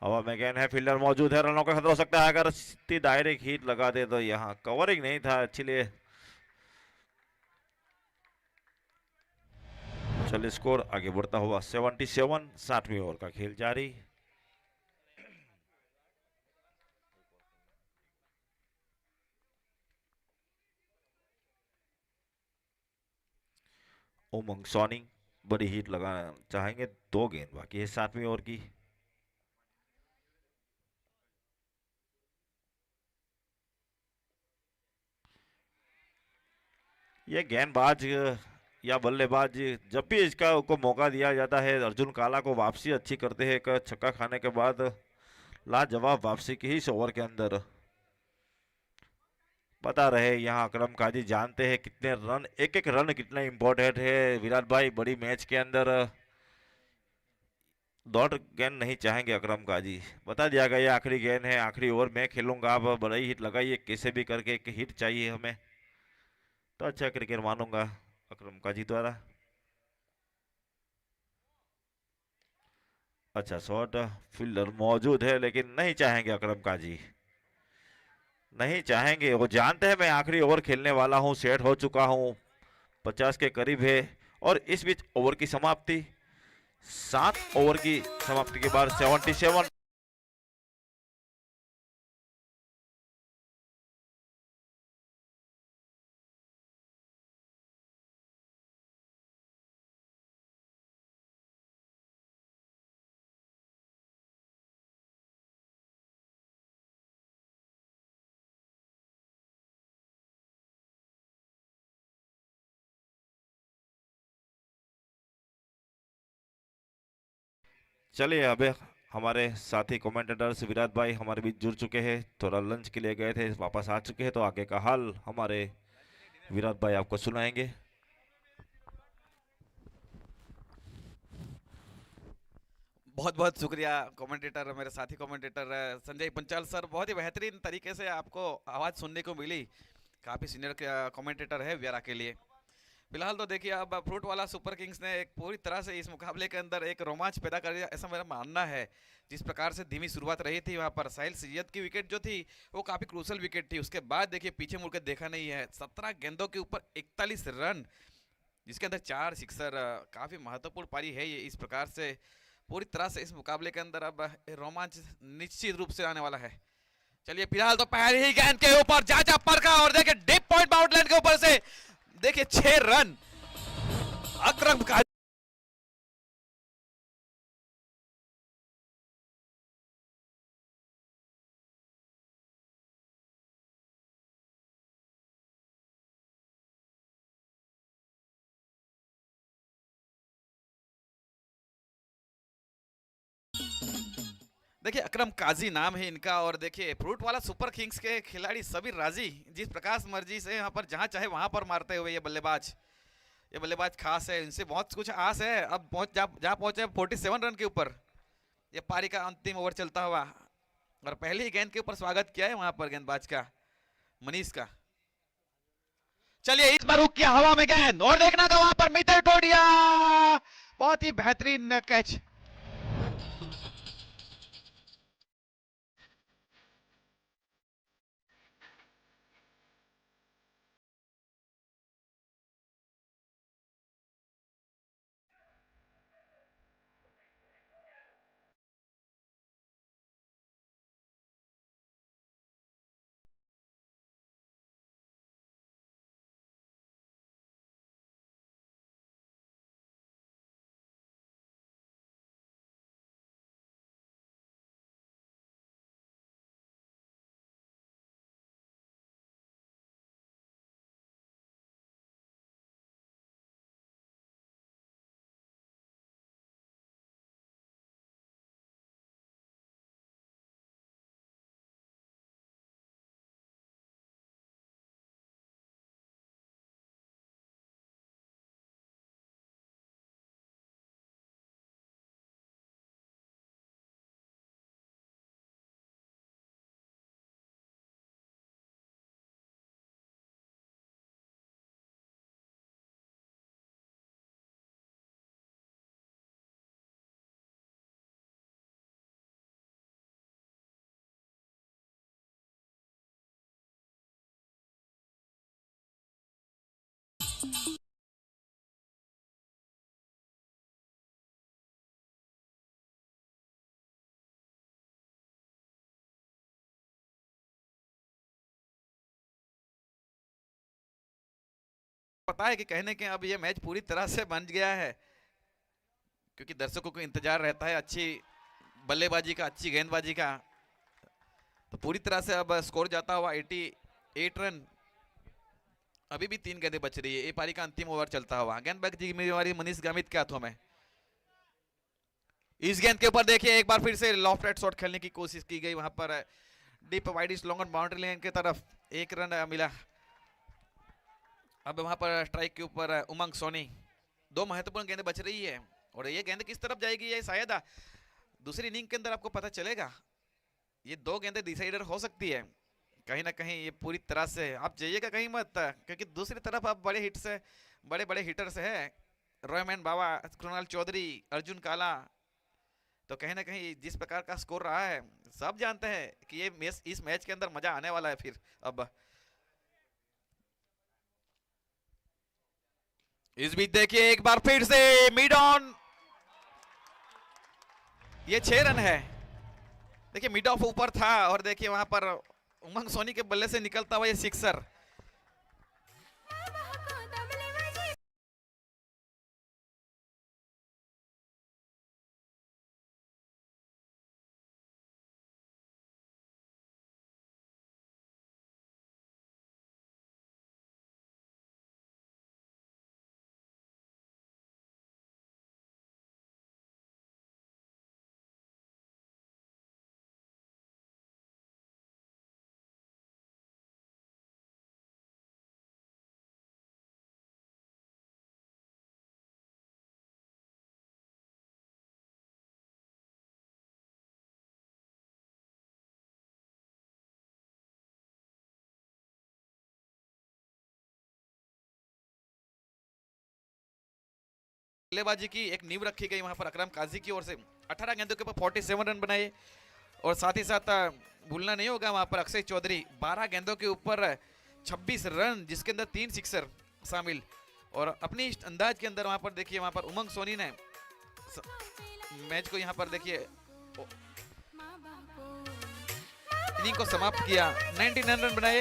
हवा में गेंद है, फील्डर मौजूद है, रनों का खतरा हो सकता है अगर सीधी डायरेक्ट हिट लगा दे तो। यहाँ कवरिंग नहीं था इसलिए। चलिए स्कोर आगे बढ़ता हुआ 77। 60वीं ओवर का खेल जारी। उमंग सोनी बड़ी हिट लगाना चाहेंगे। 2 गेंद बाकी है 7वीं ओवर की। ये गेंदबाज या बल्लेबाज जब भी इसका को मौका दिया जाता है, अर्जुन काला को वापसी अच्छी करते हैं। एक छक्का खाने के बाद लाजवाब वापसी की ही इस ओवर के अंदर। बता रहे यहाँ अकरम काजी जानते हैं कितने रन, एक एक रन कितना इंपॉर्टेंट है विराट भाई बड़ी मैच के अंदर। डॉट गेंद नहीं चाहेंगे अकरम काजी। बता दिया गया ये आखिरी गेंद है, आखिरी ओवर मैं खेलूंगा, आप बड़ी हिट लगाइए कैसे भी करके, एक हिट चाहिए हमें। तो अच्छा क्रिकेट मानूंगा अकरम काजी द्वारा। अच्छा शॉट, फील्डर मौजूद है, लेकिन नहीं चाहेंगे अकरम काजी। नहीं चाहेंगे, वो जानते हैं मैं आखिरी ओवर खेलने वाला हूं, सेट हो चुका हूं, 50 के करीब है। और इस बीच ओवर की समाप्ति, 7 ओवर की समाप्ति के बाद 77। चलिए अब हमारे साथी कमेंटेटर्स विराट भाई हमारे बीच जुड़ चुके हैं। थोड़ा लंच के लिए गए थे, वापस आ चुके हैं, तो आगे का हाल हमारे विराट भाई आपको सुनाएंगे। बहुत बहुत शुक्रिया कमेंटेटर, मेरे साथी कमेंटेटर संजय पंचाल सर। बहुत ही बेहतरीन तरीके से आपको आवाज़ सुनने को मिली। काफ़ी सीनियर कमेंटेटर है व्यारा के लिए। फिलहाल तो देखिए अब फ्रूट वाला सुपर किंग्स ने एक पूरी तरह से इस मुकाबले के अंदर एक रोमांच पैदा कर दिया, ऐसा मेरा मानना है। जिस प्रकार से धीमी शुरुआत रही थी वहां पर साहिल सैयद की विकेट जो थी वो काफ़ी क्रूशल विकेट थी। उसके बाद देखिए पीछे मुड़कर देखा नहीं है, 17 गेंदों के ऊपर 41 रन, जिसके अंदर 4 सिक्सर। काफ़ी महत्वपूर्ण पारी है ये। इस प्रकार से पूरी तरह से इस मुकाबले के अंदर अब रोमांच निश्चित रूप से आने वाला है। चलिए फिलहाल तो पहली ही गेंद के ऊपर जाजा परखा और देखिए डीप पॉइंट आउटलाइन के ऊपर से देखिए 6 रन अक्रम का। देखिए अकरम काजी नाम है इनका और देखिए फ्रूट वाला सुपर किंग्स के खिलाड़ी सभी राजी जिस प्रकाश मर्जी से यहाँ पर जहाँ चाहे वहाँ पर मारते हुए ये बल्लेबाज खास है, इनसे बहुत कुछ आस है। अब पहुँच जहाँ पहुँचे 47 रन के ऊपर ये पारी का अंतिम ओवर चलता हुआ और पहली ही गेंद के ऊपर स्वागत किया है वहाँ पर गेंदबाज का मनीष का। चलिए इस बार रुक किया हवा में गेंद और देखना था वहां पर मितर टोडिया, बहुत ही बेहतरीन कैच। पता है कि कहने के अब ये मैच पूरी तरह से बन गया है क्योंकि दर्शकों को इंतजार रहता है अच्छी बल्लेबाजी का, अच्छी गेंदबाजी का। तो पूरी तरह से अब स्कोर जाता हुआ 88 रन। अभी भी 3 गेंदें बच रही है, ये पारी का अंतिम ओवर चलता हुआ। गेंदबाज की जिम्मेवारी मनीष गामित के हाथों में। इस गेंद के ऊपर देखिए एक बार फिर से लॉफ्ट राइट शॉट खेलने की कोशिश की गई वहां पर deep wide long on boundary line की तरफ, 1 रन मिला। अब वहां पर स्ट्राइक के ऊपर उमंग सोनी। 2 महत्वपूर्ण गेंदें बच रही है और ये गेंद किस तरफ जाएगी ये शायद दूसरी इनिंग के अंदर आपको पता चलेगा। ये 2 गेंदें डिसाइडर हो सकती है कहीं ना कहीं। ये पूरी तरह से आप जाइएगा कहीं मत क्योंकि दूसरी तरफ आप बड़े हिट से बड़े हिटर्स है, रोयमैन बाबा, कृणाल चौधरी, अर्जुन काला। तो कहीं ना कहीं जिस प्रकार का स्कोर रहा है सब जानते हैं कि ये मैच, इस मैच के अंदर मजा आने वाला है। फिर अब इस बीच देखिए एक बार फिर से मिड ऑन, ये 6 रन है। देखिए मिड ऑफ ऊपर था और देखिए वहां पर उमंग सोनी के बल्ले से निकलता हुआ ये सिक्सर। बल्लेबाजी की एक नींव रखी गई वहां पर अकरम काजी की ओर से। 18 गेंदों के ऊपर 47 रन बनाए और साथ ही साथ भूलना नहीं होगा वहां पर अक्षय चौधरी 12 गेंदों के ऊपर 26 रन, जिसके अंदर 3 सिक्सर शामिल। और अपनी अंदाज के अंदर वहां पर देखिए वहां पर उमंग सोनी ने मैच को यहाँ पर देखिए इनिंग को समाप्त किया, 99 रन बनाए।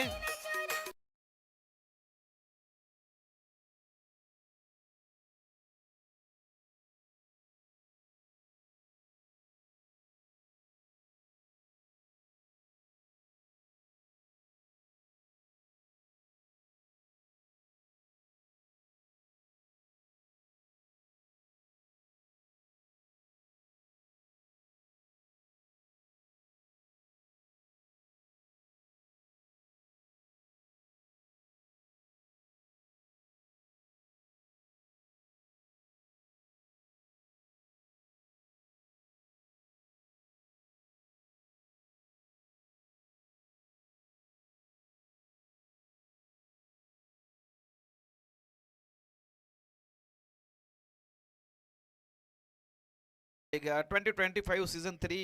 एक 2025 season 3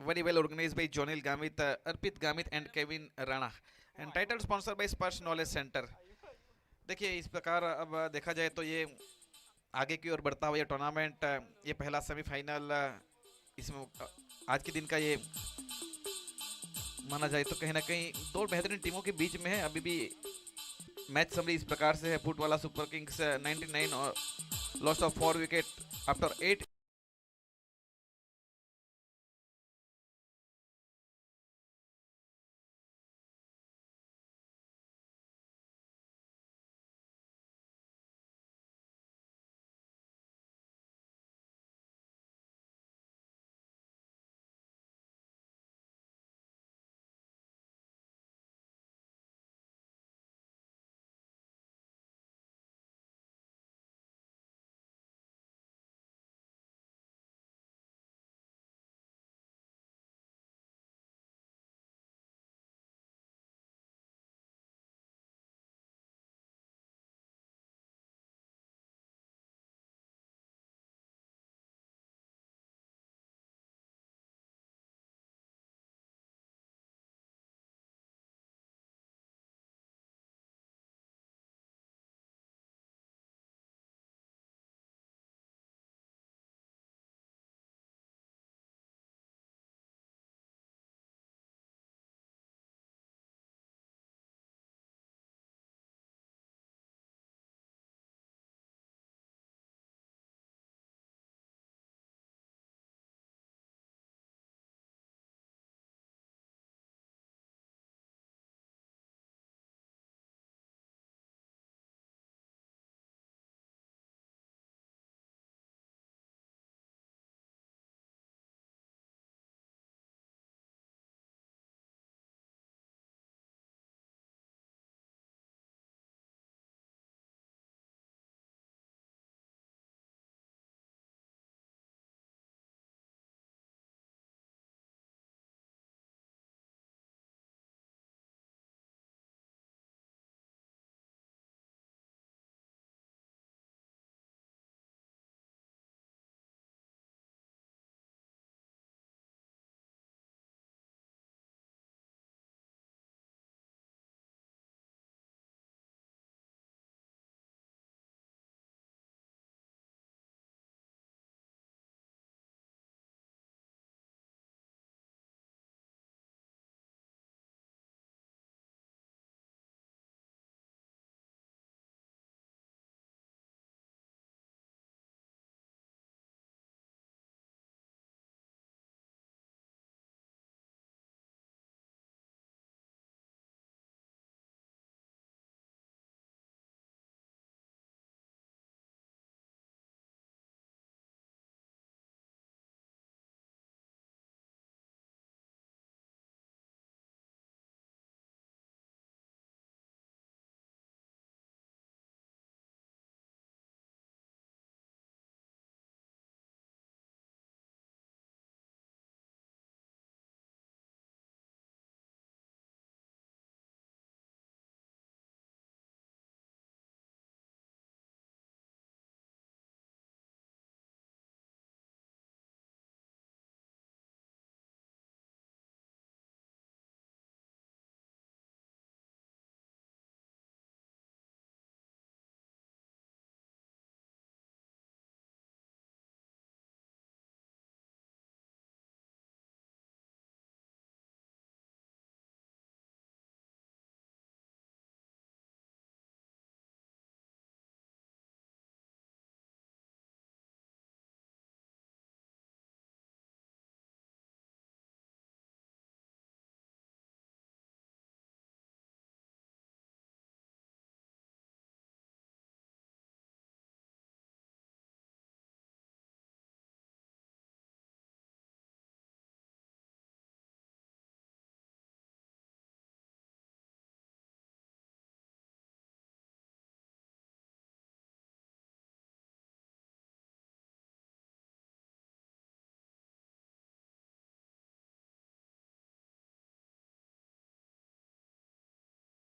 very well organized by Jonil Gamit, Arpit Gamit and Kevin Rana and title sponsored by Sparsh Knowledge Center। देखिए इस प्रकार अब देखा जाए तो ये आगे की ओर बढ़ता हुआ ये टूर्नामेंट, ये पहला सेमीफाइनल इसमें आज के दिन का ये माना जाए तो कहीं ना कहीं दो बेहतरीन टीमों के बीच में है। अभी भी मैच समरी इस प्रकार से है, फुटवाला सुपर किंग्स 99 और loss of 4 wicket after 8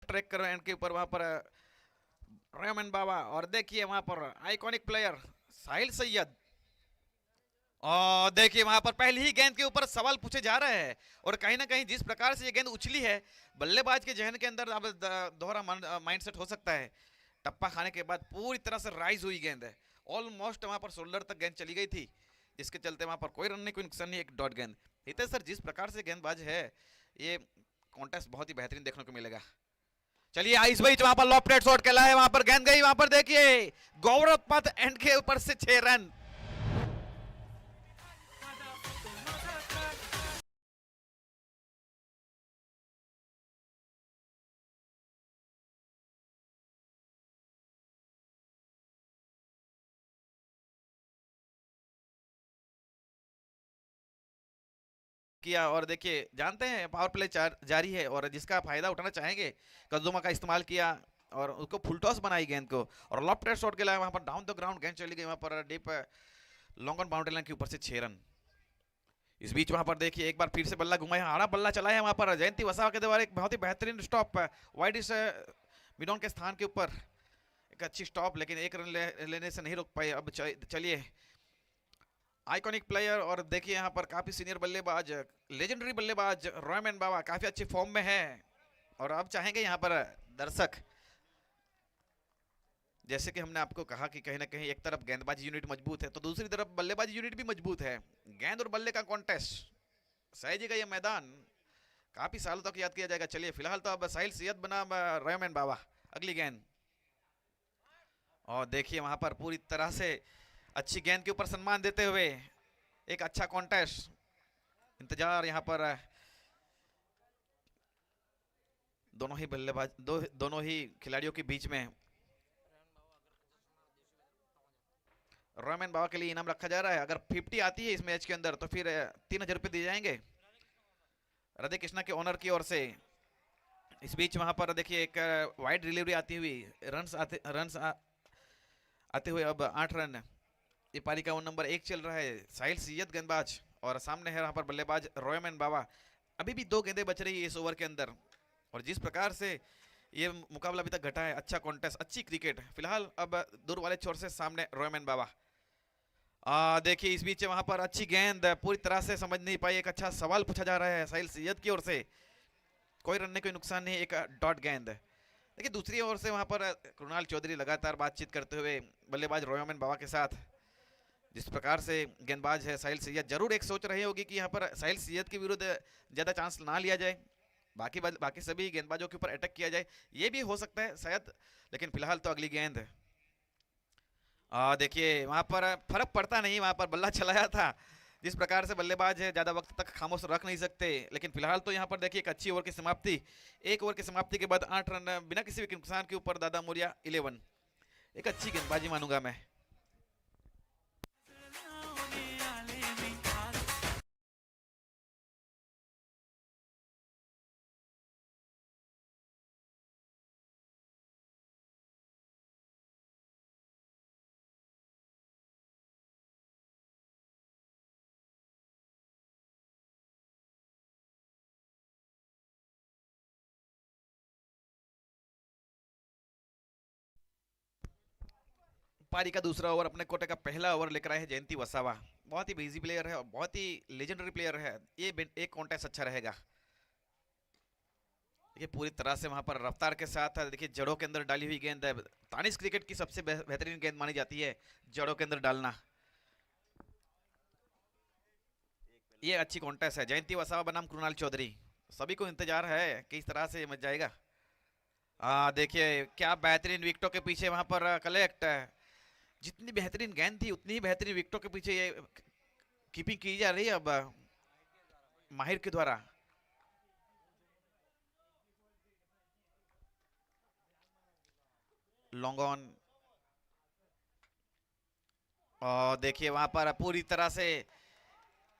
track कर एंड के ऊपर वहां पर रहमान बाबा, और देखिए वहां पर आइकॉनिक प्लेयर साहिल सैयद, और देखिए वहां पर पहली ही गेंद के ऊपर सवाल पूछे जा रहे हैं, और कहीं ना कहीं जिस प्रकार से ये गेंद उछली है, बल्लेबाज के जहन के अंदर अब दोहरा माइंडसेट हो सकता है। टप्पा खाने के बाद पूरी तरह से राइज हुई गेंद है, ऑलमोस्ट वहां पर शोल्डर तक गेंद चली गई थी, जिसके चलते वहां पर कोई रन नहीं, कोई नुकसान नहीं, एक डॉट गेंद। हितेश सर, जिस प्रकार से गेंदबाज है, ये कॉन्टेस्ट बहुत ही बेहतरीन देखने को मिलेगा। चलिए आइस बीच वहां पर लॉफ्टेड शॉट खेला है, वहां पर गेंद गई, वहां पर देखिए गौरव पथ एंड के ऊपर से 6 रन। किया, और देखिए जानते हैं पावर प्ले जारी है, और जिसका फायदा उठाना चाहेंगे, कद्दुमा का इस्तेमाल किया और उसको फुल टॉस बनाई गेंद को, और लॉफ्टेड शॉट के लिए वहां पर डाउन द ग्राउंड गेंद चली गई, वहां पर deep long on boundary line के ऊपर से 6 रन। इस बीच वहां पर देखिए एक बार फिर से बल्ला घुमाया, आड़ा बल्ला चलाया वहां पर जयंती वसावा के द्वारा, एक बहुत ही बेहतरीन स्टॉप वाइड मिडॉन के स्थान के ऊपर, एक अच्छी स्टॉप, लेकिन एक रन लेने से नहीं रोक पाए। अब चलिए आइकॉनिक प्लेयर, और देखिए यहाँ पर काफी सीनियर बल्लेबाज, लेजेंडरी बल्लेबाज रहमान बाबा काफी अच्छे फॉर्म में है, और अब चाहेंगे यहाँ पर दर्शक, जैसे कि हमने आपको कहा कि कहीं ना कहीं एक तरफ गेंदबाजी यूनिट मजबूत है, तो दूसरी तरफ बल्लेबाजी यूनिट भी मजबूत है। गेंद और बल्ले का कॉन्टेस्ट, सयाजी का ये मैदान काफी सालों तक याद किया जाएगा। चलिए फिलहाल तो अब साहिल सैयद बना रहमान बाबा, अगली गेंद, और देखिए वहां पर पूरी तरह से अच्छी गेंद के ऊपर सम्मान देते हुए एक अच्छा कॉन्टेस्ट, इंतजार यहाँ पर दोनों ही बल्लेबाज, दोनों ही खिलाड़ियों के बीच में। रहमान बाबा के लिए इनाम रखा जा रहा है, अगर 50 आती है इस मैच के अंदर तो फिर 3000 रुपये दिए जाएंगे राधे कृष्णा के ओनर की ओर से। इस बीच वहां पर देखिए एक वाइड डिलीवरी आती हुई, रन आते हुए अब 8 रन। ये पारी का 1 नंबर 1 चल रहा है, साहिल सैयद गेंदबाज, और सामने है वहां पर बल्लेबाज रहमान बाबा। अभी भी 2 गेंदें बच रही है इस ओवर के अंदर, और जिस प्रकार से ये मुकाबला अभी तक घटा है, अच्छा कॉन्टेस्ट, अच्छी क्रिकेट। फिलहाल अब दूर वाले छोर से सामने रहमान बाबा। देखिए इस बीच वहां पर अच्छी गेंद पूरी तरह से समझ नहीं पाई, एक अच्छा सवाल पूछा जा रहा है साहिल सैयद की ओर से, कोई रन नहीं, कोई नुकसान नहीं, एक डॉट गेंद। देखिए दूसरी ओर से वहां पर कृणाल चौधरी लगातार बातचीत करते हुए बल्लेबाज रहमान बाबा के साथ, जिस प्रकार से गेंदबाज है साहिल सैयद, जरूर एक सोच रही होगी कि यहाँ पर साहिल सैयद के विरुद्ध ज़्यादा चांस ना लिया जाए, बाकी सभी गेंदबाजों के ऊपर अटैक किया जाए, ये भी हो सकता है शायद, लेकिन फिलहाल तो अगली गेंद। देखिए वहां पर फर्क पड़ता नहीं, वहां पर बल्ला चलाया था, जिस प्रकार से बल्लेबाज है ज़्यादा वक्त तक खामोश रख नहीं सकते, लेकिन फिलहाल तो यहाँ पर देखिए एक अच्छी ओवर की समाप्ति, एक ओवर की समाप्ति के बाद 8 रन बिना किसी भी नुकसान के ऊपर, दादा मोरिया 11, एक अच्छी गेंदबाजी मानूंगा मैं। पारी का दूसरा ओवर, अपने कोटे का पहला ओवर लेकर आए हैं जयंती वसावा, बहुत ही बिजी प्लेयर है और बहुत ही लेजेंडरी प्लेयर है, ये एक कॉन्टेस्ट अच्छा रहेगा। देखिए पूरी तरह से वहां पर रफ्तार के साथ देखिए जड़ों के अंदर डाली हुई गेंद है, तानिश क्रिकेट की सबसे बेहतरीन गेंद मानी जाती है जड़ों के अंदर डालना। ये अच्छी कॉन्टेस्ट है, जयंती वसावा बनाम कृणाल चौधरी, सभी को इंतजार है किस तरह से मच जाएगा। देखिए क्या बेहतरीन विकेटों के पीछे वहां पर कलेक्ट, जितनी बेहतरीन गेंद थी उतनी ही बेहतरीन विकेटों के पीछे ये कीपिंग की जा रही है अब माहिर के द्वारा। लॉन्ग ऑन, और देखिए वहां पर पूरी तरह से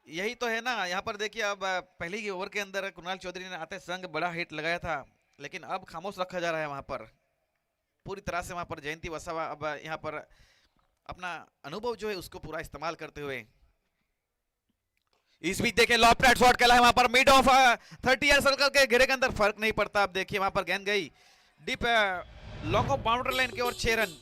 यही तो है ना, यहाँ पर देखिए अब पहले ही ओवर के अंदर कुणाल चौधरी ने आते संग बड़ा हिट लगाया था, लेकिन अब खामोश रखा जा रहा है वहां पर पूरी तरह से। वहां पर जयंती वसावा अब यहाँ पर अपना अनुभव जो है उसको पूरा इस्तेमाल करते हुए, इस बीच देखिए लॉफ्टेड शॉट खेला है वहां पर मिड ऑफ 30 ईयर सर्कल के घेरे के अंदर, फर्क नहीं पड़ता। अब देखिए वहां पर गेंद गई deep long off boundary line की ओर 6 रन।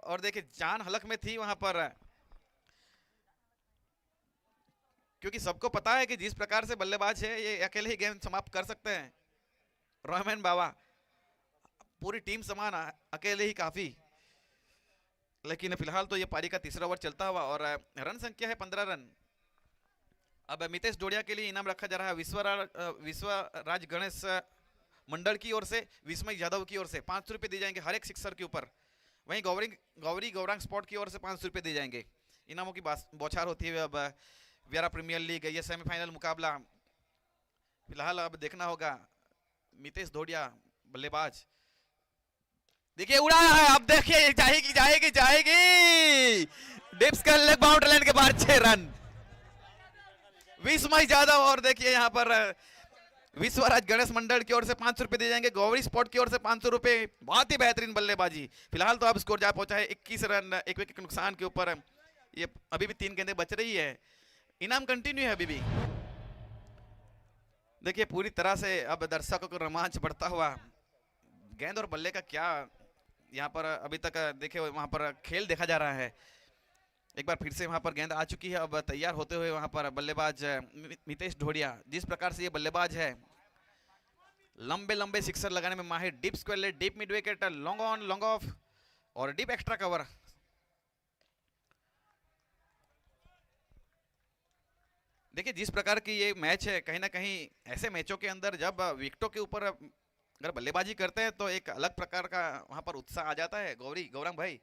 और देखिए जान हलक में थी वहां पर, क्योंकि सबको पता है कि जिस प्रकार से बल्लेबाज है ये अकेले ही गेम समाप्त कर सकते हैं। रोहमन बाबा, पूरी टीम समान, अकेले ही काफी। लेकिन फिलहाल तो ये पारी का तीसरा ओवर चलता हुआ और रन संख्या है 15 रन। अब मितेश डोडिया के लिए इनाम रखा जा रहा है विश्वराज गणेश मंडल की ओर से, विस्मय यादव की ओर से 500 रुपये दिए जाएंगे हर एक सिक्सर के ऊपर। वहीं गौरी गौरांग स्पॉट की ओर से 500 रुपये दिए जाएंगे। इनामों की बौछार होती है। अब वियरा प्रीमियर लीग ये सेमीफाइनल मुकाबला, फिलहाल अब देखना होगा। मितेश डोडिया बल्लेबाज, देखिए उड़ाया है, अब देखिए जाएगी जाएगी जाएगी, डिप्स का लेग बाउंड्री लाइन के बाहर 6 रन। 20 मई ज्यादा। और देखिए यहाँ पर विश्वराज गणेश मंडल की ओर से 500 रुपए दिए जाएंगे, गौरी स्पोर्ट की ओर से 500 रुपए। बहुत ही बेहतरीन बल्लेबाजी। फिलहाल तो अब स्कोर जा पहुंचा है 21 रन, एक विकेट के नुकसान के ऊपर। ये अभी भी 3 गेंदें बच रही है, इनाम कंटिन्यू है अभी भी। देखिए पूरी तरह से अब दर्शकों को रोमांच बढ़ता हुआ, गेंद और बल्ले का क्या यहाँ पर अभी तक देखिए वहां पर खेल देखा जा रहा है। एक बार फिर से वहां पर गेंद आ चुकी है, अब तैयार होते हुए वहां पर बल्लेबाज मितेश ढोडिया। जिस प्रकार से ये बल्लेबाज है, लंबे लंबे सिक्सर लगाने में माहिर, deep square, deep mid wicket, long on long off और डीप एक्स्ट्रा कवर। देखिए जिस प्रकार की ये मैच है, कहीं ना कहीं ऐसे मैचों के अंदर जब विकेटों के ऊपर अगर बल्लेबाजी करते हैं तो एक अलग प्रकार का वहां पर उत्साह आ जाता है गौरंग भाई,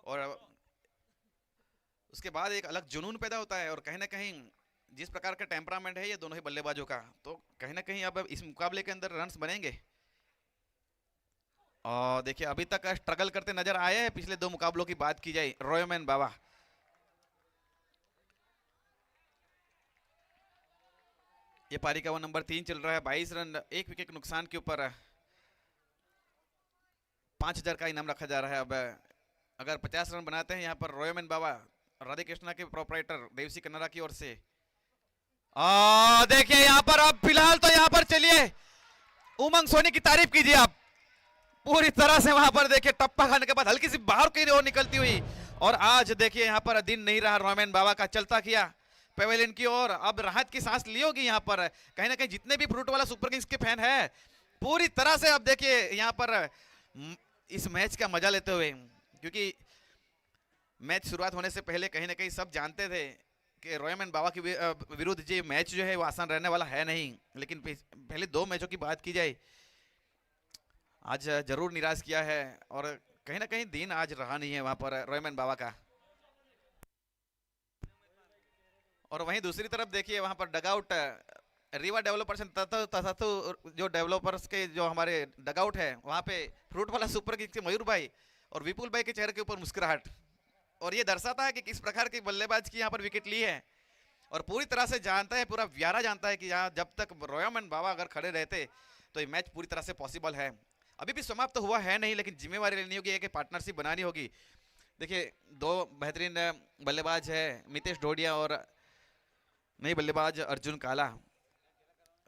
और उसके बाद एक अलग जुनून पैदा होता है। और कहीं ना कहीं जिस प्रकार का टेम्परामेंट है ये दोनों ही बल्लेबाजों का, तो कहीं ना कहीं अब इस मुकाबले के अंदर रन्स बनेंगे। और देखिए अभी तक स्ट्रगल करते नजर आए हैं। पिछले 2 मुकाबलों की बात की जाए, रॉयमैन बाबा, ये पारी का वो नंबर 3 चल रहा है। 22 रन, 1 विकेट के नुकसान के ऊपर 5000 का इनाम रखा जा रहा है। अब अगर 50 रन बनाते हैं यहाँ पर रॉयमैन बाबा, राधे कृष्णा के प्रोपराइटर देवसी कन्नड़ा की ओर से। देखिए यहाँ पर अब फिलहाल तो यहाँ पर चलिए उमंग सोनी की तारीफ कीजिए आप। पूरी तरह से वहां पर देखिए टप्पा खाने के बाद हल्की सी बाहर की ओर निकलती हुई, और आज देखिए यहाँ पर दिन नहीं रहा रॉयमैन बाबा का, चलता किया पेवेलियन की ओर। अब राहत की सांस ली होगी यहाँ पर, कहीं ना कहीं जितने भी फ्रूट वाला सुपर किंग्स के फैन है पूरी तरह से अब देखिए यहाँ पर इस मैच का मजा लेते हुए, क्योंकि मैच शुरुआत होने से पहले कहीं ना कहीं सब जानते थे कि रॉयमैन बाबा के विरुद्ध ये मैच जो है वो आसान रहने वाला है नहीं। लेकिन पहले 2 मैचों की बात की जाए, आज जरूर निराश किया है, और कहीं ना कहीं दिन आज रहा नहीं है वहां पर रॉयमैन बाबा का। और वहीं दूसरी तरफ देखिए वहां पर डगआउट रीवा डेवलपर्स तथा जो डेवलपर्स के जो हमारे डगआउट है, वहां पे फ्रूट वाला सुपर किंग्स के मयूर भाई और विपुल भाई के चेहरे के ऊपर मुस्कुराहट, और ये दर्शाता है कि किस प्रकार की बल्लेबाज की यहाँ पर विकेट ली है। और पूरी तरह से जानता है, पूरा व्यारा जानता है कि यहाँ जब तक रॉयमैन बाबा अगर खड़े रहते तो ये मैच पूरी तरह से पॉसिबल है। अभी भी समाप्त तो हुआ है नहीं, लेकिन जिम्मेवारी लेनी होगी, एक पार्टनरशिप बनानी होगी। देखिए 2 बेहतरीन बल्लेबाज है, मितेश ढोडिया और नई बल्लेबाज अर्जुन काला,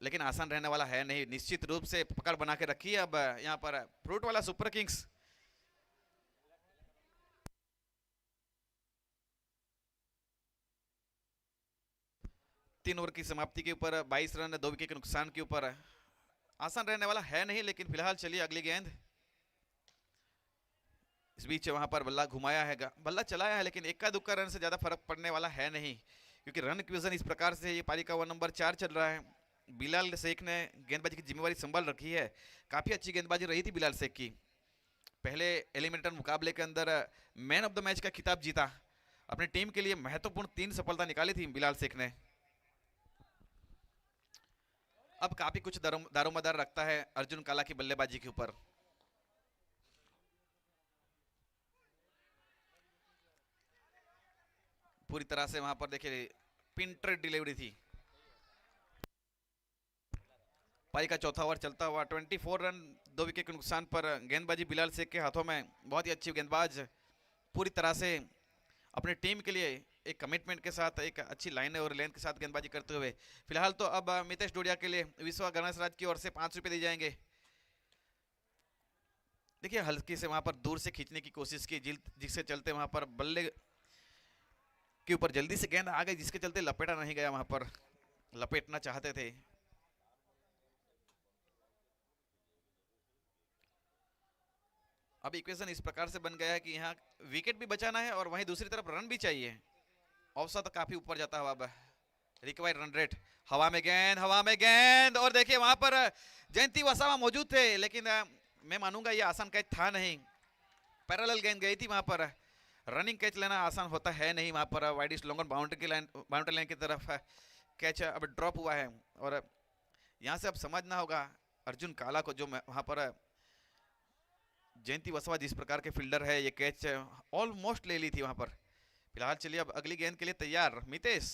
लेकिन आसान रहने वाला है नहीं। निश्चित रूप से पकड़ बना के रखी है अब यहाँ पर फ्रूट वाला सुपर किंग्स। तीन ओवर की समाप्ति के ऊपर 22 रन, 2 विकेट के नुकसान के ऊपर आसान रहने वाला है नहीं। लेकिन फिलहाल चलिए अगली गेंद। इस बीच वहां पर बल्ला घुमाया है, बल्ला चलाया है, लेकिन इक्का दुक्का रन से ज्यादा फर्क पड़ने वाला है नहीं, क्योंकि रन क्विजन इस प्रकार से ये पारी का 1 नंबर 4 चल रहा है। बिलाल शेख ने गेंदबाजी की जिम्मेवारी संभाल रखी है। काफी अच्छी गेंदबाजी रही थी बिलाल शेख की। पहले एलिमिनेटर मुकाबले के अंदर मैन ऑफ द मैच का खिताब जीता, अपनी टीम के लिए महत्वपूर्ण 3 सफलता निकाली थी बिलाल शेख ने। अब काफी कुछ दारोमदार रखता है अर्जुन काला की बल्लेबाजी के ऊपर। पूरी तरह से वहां पर देखिए पिंटर डिलीवरी थी। पारी का चौथा ओवर चलता हुआ 24 रन, 2 विकेट के नुकसान पर गेंदबाजी बिलाल शेख के हाथों में। बहुत ही अच्छी गेंदबाज, पूरी तरह से अपनी टीम के लिए एक कमिटमेंट के साथ, एक अच्छी लाइन और लेंथ के साथ गेंदबाजी करते हुए। फिलहाल तो अब मितेश ढोडिया के लिए विश्वा गणेश राज की ओर से 5 रुपए दिए जाएंगे। देखिए हल्की से वहां पर दूर से खींचने की कोशिश की, जिससे चलते वहां पर बल्ले के ऊपर जल्दी से गेंद आ गई, जिसके चलते लपेटा नहीं गया, वहां पर लपेटना चाहते थे। अब इक्वेशन इस प्रकार से बन गया है कि यहाँ विकेट भी बचाना है और वहीं दूसरी तरफ रन भी चाहिए। औसत काफी ऊपर जाता है अब रिक्वायर्ड रन रेट। हवा में गेंद, हवा में गेंद, और देखिए वहां पर जयंती वसावा मौजूद थे, लेकिन मैं मानूंगा ये आसान कैच था नहीं। पैरेलल गेंद गई थी वहां पर। रनिंग कैच लेना आसान होता है नहीं वहां पर। वाइडिश लॉन्ग बाउंड्री लाइन की तरफ कैच अब ड्रॉप हुआ है, और यहां से अब समझना होगा अर्जुन काला को, जो वहां पर जयंती वसवा जिस प्रकार के फील्डर है, ये कैच ऑलमोस्ट ले ली थी वहां पर। फिलहाल चलिए अब अगली गेंद के लिए तैयार मितेश।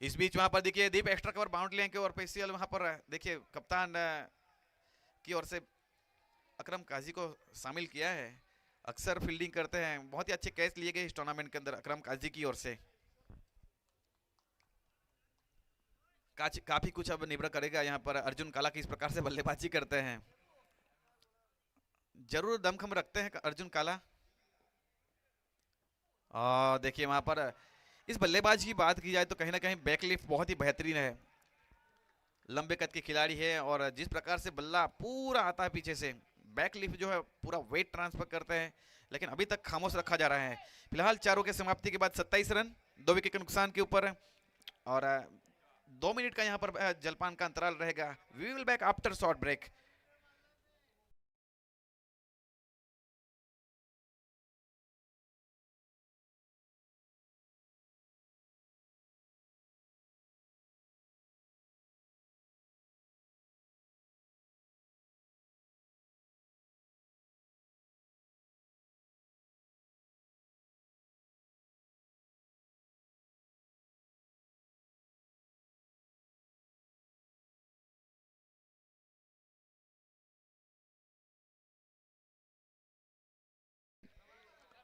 इस बीच वहां पर देखिए दीप एक्स्ट्रा कवर बाउंड्री लाइन के और पेसियल वहां पर देखिए कप्तान की ओर से अकरम काजी को शामिल किया है। अक्सर फील्डिंग करते हैं, बहुत ही अच्छे कैच लिए गए इस टूर्नामेंट के अंदर अकरम काजी की ओर से। काफी कुछ अब निर्भर करेगा यहाँ पर अर्जुन काला किस प्रकार से बल्लेबाजी करते हैं। जरूर दमखम रखते हैं अर्जुन काला। देखिए वहां पर इस बल्लेबाज की बात की जाए तो कहीं ना कहीं बैकलिफ्ट बहुत ही बेहतरीन है। लंबे कद के खिलाड़ी है और जिस प्रकार से बल्ला पूरा आता है पीछे से, बैकलिफ्ट जो है पूरा वेट ट्रांसफर करते हैं, लेकिन अभी तक खामोश रखा जा रहा है। फिलहाल चारों के समाप्ति के बाद 27 रन 2 विकेट के नुकसान के ऊपर और 2 मिनट का यहाँ पर जलपान का अंतराल रहेगा। We will back after short break.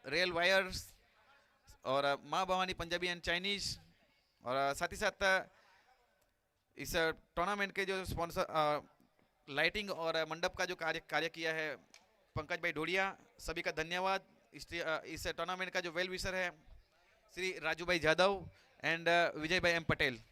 Rail wires और माँ भवानी पंजाबी एंड चाइनीज और साथ ही साथ इस टूर्नामेंट के जो स्पॉन्सर लाइटिंग और मंडप का जो कार्य किया है पंकज भाई ढोडिया, सभी का धन्यवाद। इस टूर्नामेंट का जो वेल विशर है श्री राजू भाई जादव एंड विजय भाई एम पटेल।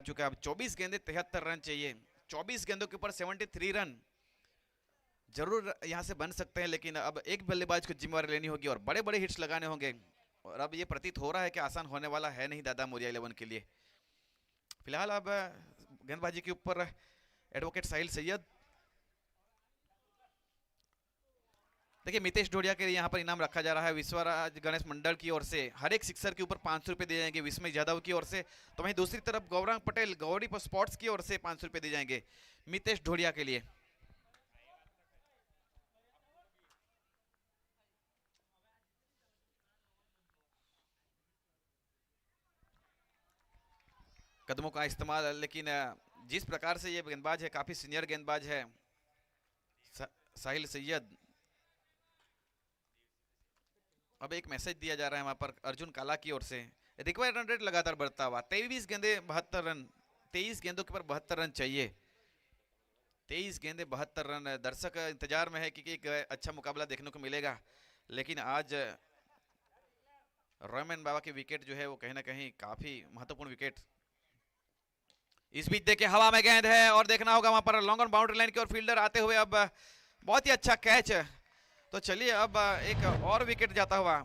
चुका अब 24 गेंदे 73 रन चाहिए। 24 गेंदों के ऊपर 73 रन जरूर यहां से बन सकते हैं, लेकिन अब एक बल्लेबाज को जिम्मेवारी लेनी होगी और बड़े बड़े हिट्स लगाने होंगे और अब ये प्रतीत हो रहा है कि आसान होने वाला है नहीं दादा मोरिया 11 के लिए। फिलहाल अब गेंदबाजी के ऊपर एडवोकेट साहिल सैयद। देखिए मितेश ढोडिया के लिए यहाँ पर इनाम रखा जा रहा है विश्वराज गणेश मंडल की ओर से। हर एक सिक्सर के ऊपर 500 रुपए दिए जाएंगे विस्मय यादव की ओर से। तो वहीं दूसरी तरफ गौरंग पटेल गौरी स्पोर्ट्स की ओर से 500 रुपए दिए जाएंगे मितेश ढोडिया के लिए। कदमों का इस्तेमाल, लेकिन जिस प्रकार से ये गेंदबाज है काफी सीनियर गेंदबाज है साहिल सैयद। अब एक मैसेज दिया जा रहा है वहां पर अर्जुन काला की ओर से। रिक्वायर्ड रन रेट लगातार बढ़ता हुआ 23 गेंदे 72 रन, 23 गेंदों के ऊपर 72 रन चाहिए। 23 गेंदे 72 रन। दर्शक इंतजार में है कि एक अच्छा मुकाबला देखने को मिलेगा, लेकिन आज रोमन बाबा की विकेट जो है वो कहीं ना कहीं काफी महत्वपूर्ण विकेट। इस बीच देखिए हवा में गेंद है और देखना होगा वहां पर लॉन्ग ऑन बाउंड्री लाइन की ओर फील्डर आते हुए। अब बहुत ही अच्छा कैच। तो चलिए अब एक और विकेट जाता हुआ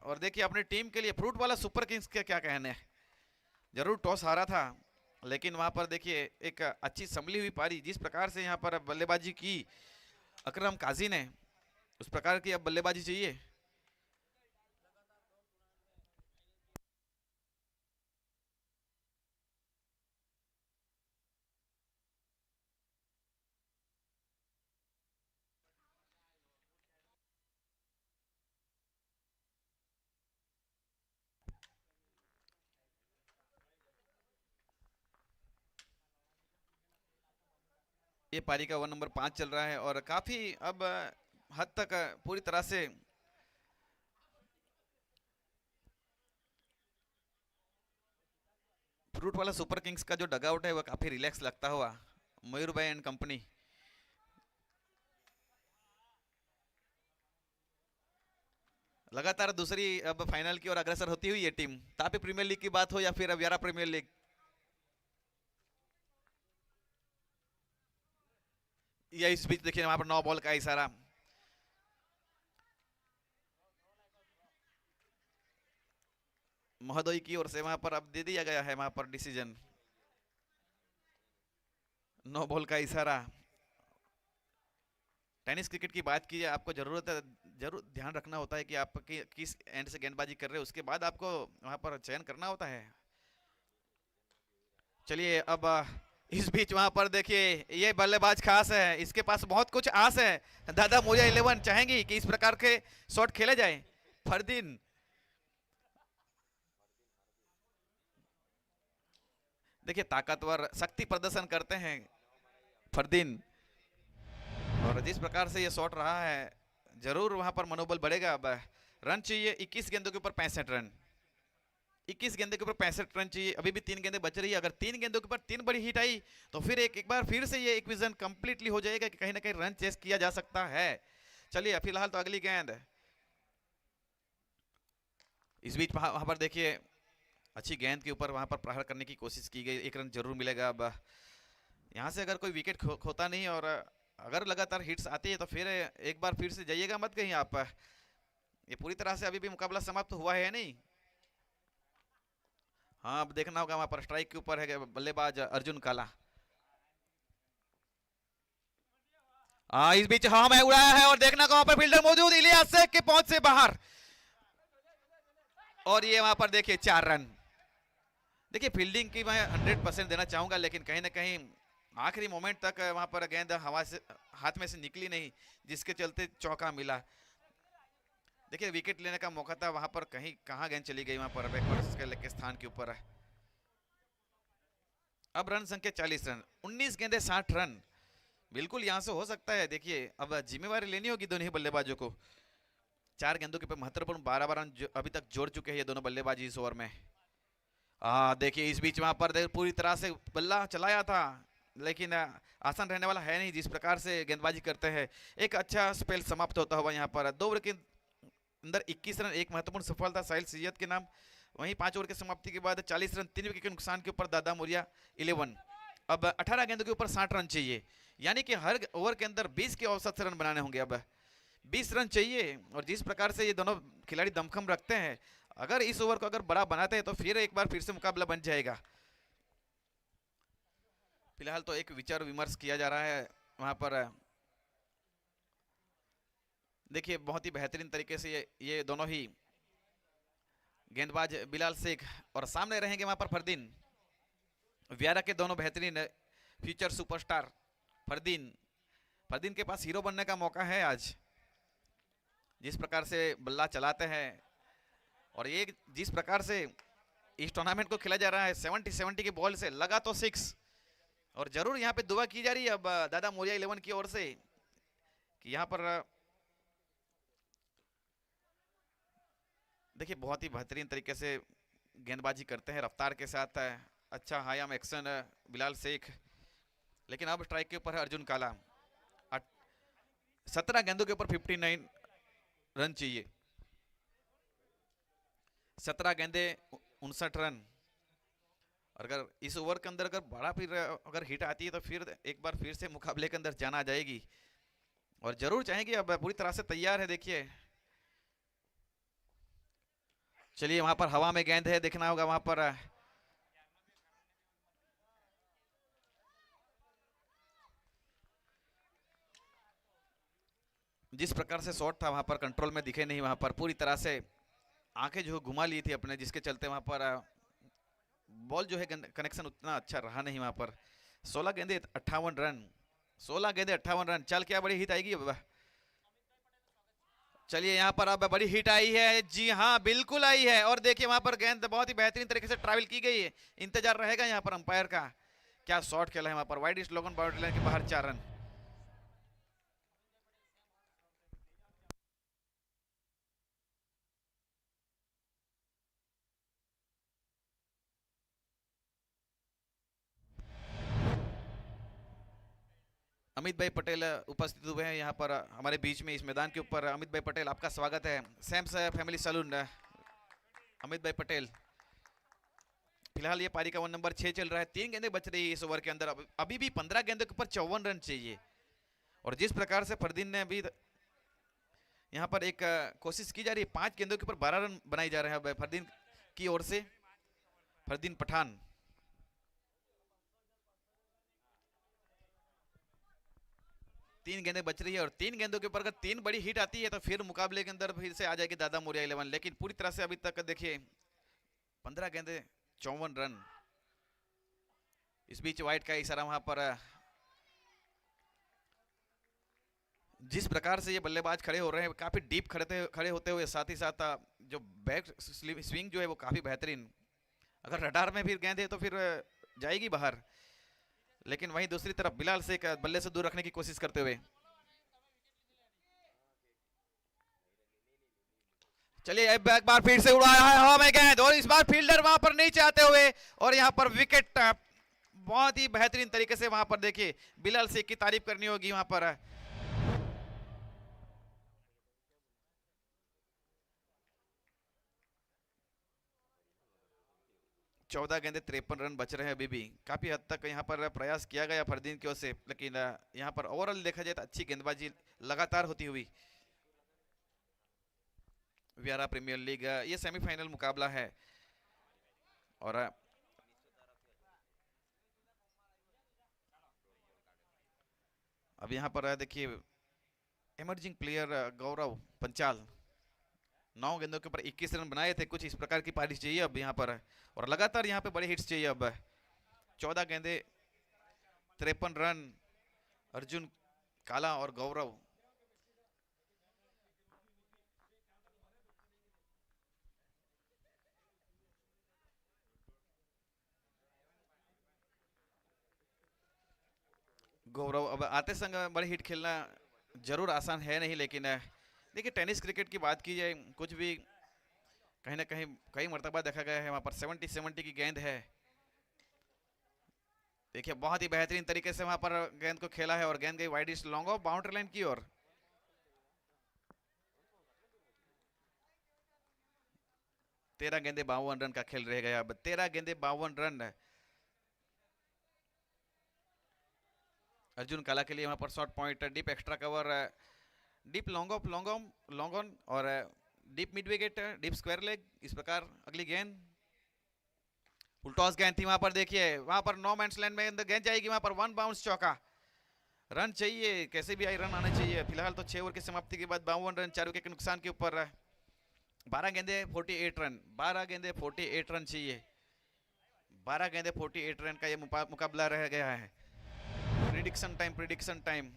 और देखिए अपनी टीम के लिए फ्रूट वाला सुपर किंग्स के क्या कहने। जरूर टॉस हारा था, लेकिन वहां पर देखिए एक अच्छी संभली हुई पारी, जिस प्रकार से यहां पर बल्लेबाजी की अकरम काजी ने, उस प्रकार की अब बल्लेबाजी चाहिए। ये पारी का ओवर नंबर 5 चल रहा है और काफी अब हद तक पूरी तरह से फ्रूट वाला सुपर किंग्स का जो डगआउट है वो काफी रिलैक्स लगता हुआ। मयूर भाई एंड कंपनी। लगातार दूसरी अब फाइनल की ओर अग्रसर होती हुई ये टीम, तापी प्रीमियर लीग की बात हो या फिर अवियारा प्रीमियर लीग। ये इस बीच देखिए वहां पर 9 बॉल का इशारा। महोदय की ओर से वहां पर अब दे दिया गया है वहां पर डिसीजन। 9 बॉल का इशारा। टेनिस क्रिकेट की बात की आपको जरूरत है, जरूर ध्यान रखना होता है कि आप किस एंड से गेंदबाजी कर रहे हो, उसके बाद आपको वहां पर चयन करना होता है। चलिए अब इस बीच वहां पर देखिए ये बल्लेबाज खास है, इसके पास बहुत कुछ आस है। दादा मोजा 11 चाहेंगी कि इस प्रकार के शॉट खेले जाए। फरदीन देखिए ताकतवर शक्ति प्रदर्शन करते हैं फरदीन, और जिस प्रकार से ये शॉट रहा है जरूर वहां पर मनोबल बढ़ेगा। अब रन चाहिए 21 गेंदों के ऊपर 65 रन। 21 गेंदों के ऊपर 65 रन चाहिए। अभी भी 3 गेंदें बच रही है, अगर 3 गेंदों के ऊपर 3 बड़ी हिट आई तो फिर एक बार फिर से ये इक्वेशन कंप्लीटली हो जाएगा कि कहीं ना कहीं रन चेस किया जा सकता है। चलिए फिलहाल तो अगली गेंद। इस बीच वहां पर देखिए अच्छी गेंद के ऊपर वहां पर प्रहार करने की कोशिश की गई, 1 रन जरूर मिलेगा। अब यहाँ से अगर कोई विकेट खोता नहीं और अगर लगातार हिट्स आती है तो फिर एक बार फिर से जाइएगा मत कहीं आप। ये पूरी तरह से अभी भी मुकाबला समाप्त हुआ है नहीं। हाँ अब देखना होगा वहां पर स्ट्राइक के ऊपर है बल्लेबाज अर्जुन काला। इस बीच हाँ मैं उड़ाया है और देखना वहां पर फील्डर मौजूद, इलियास शेख के पहुंच से बाहर, और ये वहां पर देखिए 4 रन। देखिए फील्डिंग की मैं 100% देना चाहूंगा, लेकिन कहीं ना कहीं आखिरी मोमेंट तक वहां पर गेंद हवा से हाथ में से निकली नहीं, जिसके चलते चौका मिला। देखिए विकेट लेने का मौका था, वहां पर कहीं कहां गेंद चली गई वहां पर बैकवर्ड के स्थान के ऊपर। अब रन संख्या 40 रन, 19 गेंदे 60 रन, बिल्कुल यहां से हो सकता है। देखिए अब जिम्मेवारी लेनी होगी दोनों ही बल्लेबाजों को। 4 गेंदों के ऊपर महत्वपूर्ण 12 रन अभी तक जोड़ चुके हैं ये दोनों बल्लेबाजी इस ओवर में। देखिए इस बीच वहां पर पूरी तरह से बल्ला चलाया था, लेकिन आसान रहने वाला है नहीं जिस प्रकार से गेंदबाजी करते हैं। एक अच्छा स्पेल समाप्त होता हुआ यहाँ पर 2 ओवर के अंदर 21 रन, एक महत्वपूर्ण सफलता साहिल सैयद के नाम। वहीं 5 ओवर की समाप्ति के बाद 40 रन, 3 विकेट के नुकसान के ऊपर दादा मोरिया 11। अब 18 गेंदों के ऊपर 60 रन चाहिए, यानी कि हर ओवर के अंदर 20 के औसत से रन बनाने होंगे। अब 20 रन चाहिए, और जिस प्रकार से ये दोनों खिलाड़ी दमखम रखते हैं, अगर इस ओवर को अगर बड़ा बनाते हैं तो फिर एक बार फिर से मुकाबला बन जाएगा। फिलहाल तो एक विचार विमर्श किया जा रहा है वहां पर। देखिए बहुत ही बेहतरीन तरीके से ये दोनों ही गेंदबाज बिलाल शेख और सामने रहेंगे वहां पर फरदीन व्यारा के दोनों बेहतरीन फ्यूचर सुपरस्टार। फरदीन के पास हीरो बनने का मौका है आज, जिस प्रकार से बल्ला चलाते हैं, और ये जिस प्रकार से इस टूर्नामेंट को खेला जा रहा है 70 की बॉल से लगा तो 6, और जरूर यहाँ पे दुआ की जा रही है अब दादा मोरिया 11 की ओर से कि यहाँ पर देखिए बहुत ही बेहतरीन तरीके से गेंदबाजी करते हैं, रफ्तार के साथ अच्छा हायाम एक्शन बिलाल शेख। लेकिन अब स्ट्राइक के ऊपर है अर्जुन काला। 17 गेंदों के ऊपर 59 रन चाहिए। 17 गेंदे 59 रन। अगर इस ओवर के अंदर अगर बड़ा फिर अगर हिट आती है तो फिर एक बार फिर से मुकाबले के अंदर जाना आ जाएगी, और जरूर चाहेंगे। अब पूरी तरह से तैयार है। देखिए चलिए वहां पर हवा में गेंद है, देखना होगा वहां पर जिस प्रकार से शॉट था वहां पर कंट्रोल में दिखे नहीं, वहां पर पूरी तरह से आंखें जो घुमा ली थी अपने, जिसके चलते वहां पर बॉल जो है कनेक्शन उतना अच्छा रहा नहीं वहां पर। 16 गेंदे 58 रन, 16 गेंदे 58 रन। चल क्या बड़ी हिट आएगी अब। चलिए यहाँ पर अब बड़ी हिट आई है, जी हाँ बिल्कुल आई है, और देखिए वहां पर गेंद बहुत ही बेहतरीन तरीके से ट्रैवल की गई है। इंतजार रहेगा यहाँ पर अंपायर का, क्या शॉट खेला है वहां पर। वाइड स्लोगन बाउंड्री लाइन के बाहर 4 रन। अमित भाई पटेल उपस्थित हुए हैं यहाँ पर हमारे बीच में इस मैदान के ऊपर। अमित भाई पटेल आपका स्वागत है। सैम्स फैमिली सैलून अमित भाई पटेल। फिलहाल ये पारी का 1 नंबर 6 चल रहा है, 3 गेंदें बच रही है इस ओवर के अंदर। अभी भी 15 गेंदों के ऊपर 54 रन चाहिए। और जिस प्रकार से फरदीन ने अभी यहाँ पर एक कोशिश की जा रही है, 5 गेंदों के ऊपर 12 रन बनाए जा रहे हैं अब फरदीन की ओर से, फरदीन पठान। तीन गेंदें बच रही है और 3 गेंदों के ऊपर अगर 3 बड़ी हिट आती है तो फिर मुकाबले के अंदर फिर से आ जाएगी दादा मोरिया 11, लेकिन पूरी तरह से अभी तक देखिए 15 गेंदे 54 रन। इस बीच वाइट का इशारा वहां पर जिस प्रकार से ये बल्लेबाज खड़े हो रहे हैं, काफी डीप खड़े होते हुए, साथ ही साथ जो बैक स्विंग जो है वो काफी बेहतरीन। अगर रडार में फिर गेंद है तो फिर जाएगी बाहर, लेकिन वहीं दूसरी तरफ बिलाल से बल्ले से दूर रखने की कोशिश करते हुए, चलिए एक बार फिर से उड़ाया है हवा में गेंद और इस बार फील्डर वहां पर नहीं चाहते हुए और यहां पर विकेट। बहुत ही बेहतरीन तरीके से वहां पर देखिए बिलाल शेख की तारीफ करनी होगी वहां पर। 14 गेंदे 53 रन बच रहे हैं अभी भी। काफी हद तक यहाँ पर प्रयास किया गया फरदीन की ओर से, लेकिन यहाँ पर ओवरऑल देखा जाए तो अच्छी गेंदबाजी लगातार होती हुई। वियारा प्रीमियर लीग ये सेमीफाइनल मुकाबला है और अब यहाँ पर देखिए इमर्जिंग प्लेयर गौरव पंचाल 9 गेंदों के ऊपर 21 रन बनाए थे। कुछ इस प्रकार की पारी चाहिए अब यहाँ पर, और लगातार यहाँ पे बड़े हिट्स चाहिए अब। 14 गेंदे 53 रन अर्जुन काला और गौरव। गौरव अब आते संग बड़े हिट खेलना जरूर आसान है नहीं, लेकिन देखिए टेनिस क्रिकेट की बात की जाए, कुछ भी कहीं ना कहीं कई मरतबा देखा गया है वहां पर 70-70 की गेंद है। देखिए बहुत ही बेहतरीन तरीके से वहां पर गेंद को खेला है और गेंद गई wide long off boundary line की ओर। 13 गेंदे 52 रन का खेल रह गया अब। 13 गेंदे 52 रन अर्जुन काला के लिए वहां पर short point, deep extra cover, deep long on और deep mid wicket, deep square leg. इस प्रकार अगली गेंद फुल टॉस गेंद थी वहां पर, देखिए वहां पर नो मैंस लैंड में गेंद जाएगी वहां पर, 1 बाउंस चौका। रन चाहिए, कैसे भी आई रन आने चाहिए। फिलहाल तो 6 ओवर की समाप्ति के बाद 52 रन 4 विकेट के नुकसान के ऊपर। 12 गेंदे 48 रन, 12 गेंदे 48 रन चाहिए। 12 गेंदे 48 रन का ये मुकाबला रह गया है। Prediction time.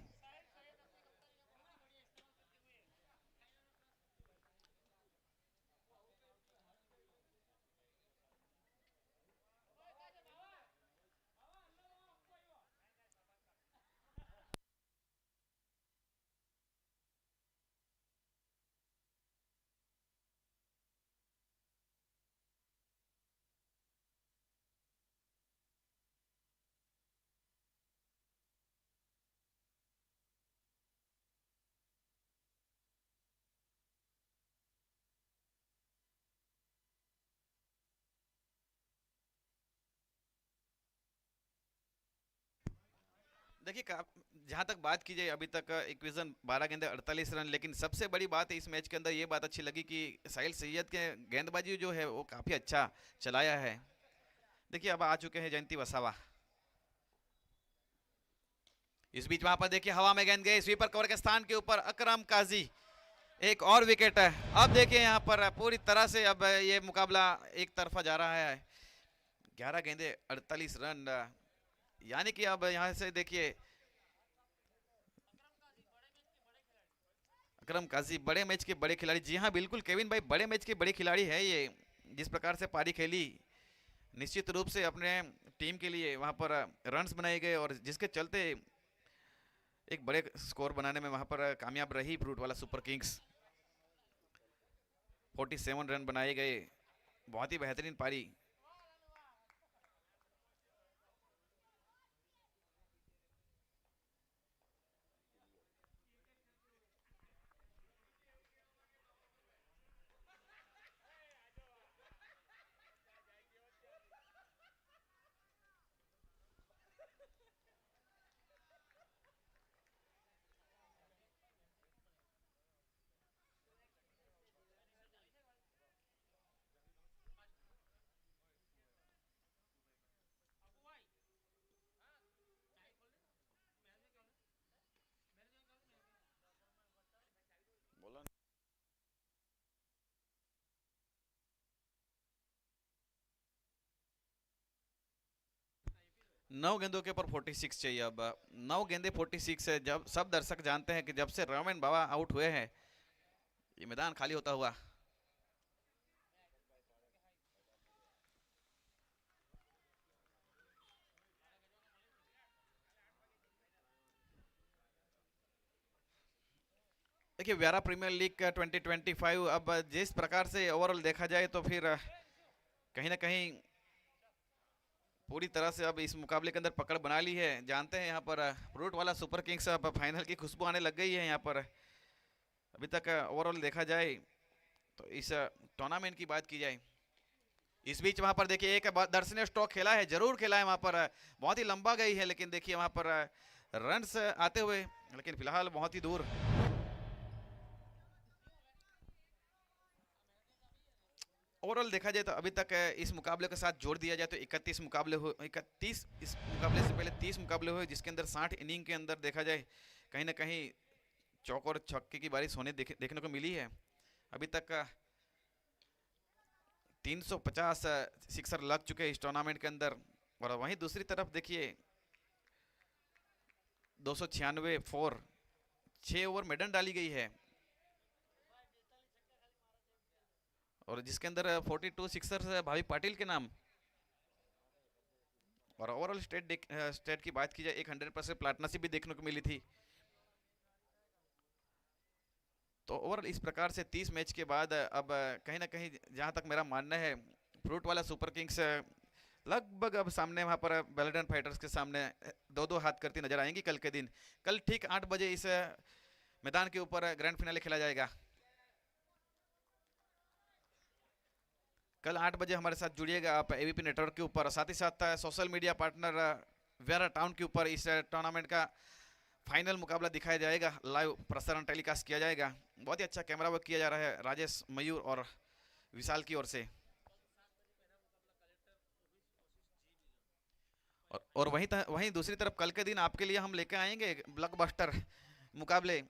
देखिए जहां तक बात की जाए अभी तक इक्विजन 12 गेंदे 48 रन, लेकिन सबसे बड़ी बात है इस मैच के अंदर ये बात अच्छी लगी कि साहिल सैयद के गेंदबाजी जो है वो काफी अच्छा चलाया है। देखिए अब आ चुके हैं जयंती वसावा। इस बीच वहां पर देखिए हवा में गेंद गई स्वीपर कवर के स्थान के ऊपर, अकरम काजी एक और विकेट है। अब देखिए यहाँ पर पूरी तरह से अब ये मुकाबला एक तरफा जा रहा है। 11 गेंदे 48 रन, यानी कि अब यहां से देखिए अकरम काजी बड़े मैच के बड़े खिलाड़ी। जी हाँ बिल्कुल केविन भाई, बड़े मैच के बड़े खिलाड़ी है ये। जिस प्रकार से पारी खेली, निश्चित रूप से अपने टीम के लिए वहां पर रन्स बनाए गए और जिसके चलते एक बड़े स्कोर बनाने में वहां पर कामयाब रही फ्रूट वाला सुपर किंग्स। 47 रन बनाए गए, बहुत ही बेहतरीन पारी। 9 गेंदों के ऊपर 46 चाहिए। अब 9 गेंदे 46 है। जब सब दर्शक जानते हैं कि जब से रोमन बाबा आउट हुए हैं ये मैदान खाली होता हुआ। देखिए व्यारा प्रीमियर लीग का 2025 अब जिस प्रकार से ओवरऑल देखा जाए तो फिर कहीं ना कहीं पूरी तरह से अब इस मुकाबले के अंदर पकड़ बना ली है। जानते हैं यहाँ पर फ्रूट वाला सुपर किंग्स अब फाइनल की खुशबू आने लग गई है यहाँ पर। अभी तक ओवरऑल देखा जाए तो इस टूर्नामेंट की बात की जाए, इस बीच वहां पर देखिए एक दर्शनीय स्ट्रोक खेला है, जरूर खेला है वहां पर, बहुत ही लंबा गई है, लेकिन देखिए वहां पर रन्स आते हुए, लेकिन फिलहाल बहुत ही दूर। ओवरऑल देखा जाए तो अभी तक इस मुकाबले के साथ जोड़ दिया जाए तो 31 मुकाबले हुए, 31 इस मुकाबले से पहले 30 मुकाबले हुए, जिसके अंदर 60 इनिंग के अंदर देखा जाए कहीं ना कहीं चौक और छक्के की बारिश होने देखने को मिली है। अभी तक 350 सिक्सर लग चुके हैं इस टूर्नामेंट के अंदर। और वहीं दूसरी तरफ देखिए 296 फोर, 6 ओवर मेडन डाली गई है और जिसके अंदर 42 सिक्सर है भावी पाटिल के नाम। और ओवरऑल स्टेट की बात की जाए 100% पार्टनरशिप भी देखने को मिली थी। तो ओवरऑल इस प्रकार से 30 मैच के बाद अब कहीं ना कहीं जहां तक मेरा मानना है फ्रूट वाला सुपर किंग्स लगभग अब सामने वहां पर बेलेटन फाइटर्स के सामने दो दो हाथ करती नजर आएंगी कल के दिन। कल ठीक 8 बजे इस मैदान के ऊपर ग्रैंड फिनाले खेला जाएगा। कल 8 बजे हमारे साथ जुड़िएगा आप एबीपी नेटवर्क के ऊपर, साथ ही साथ social media partner vera town के ऊपर इस टूर्नामेंट का फाइनल मुकाबला दिखाया जाएगा, लाइव प्रसारण टेलीकास्ट किया जाएगा। बहुत ही अच्छा कैमरा वर्क किया जा रहा है राजेश, मयूर और विशाल की ओर से। और वहीं दूसरी तरफ कल के दिन आपके लिए हम लेके आएंगे ब्लॉकबस्टर मुकाबले।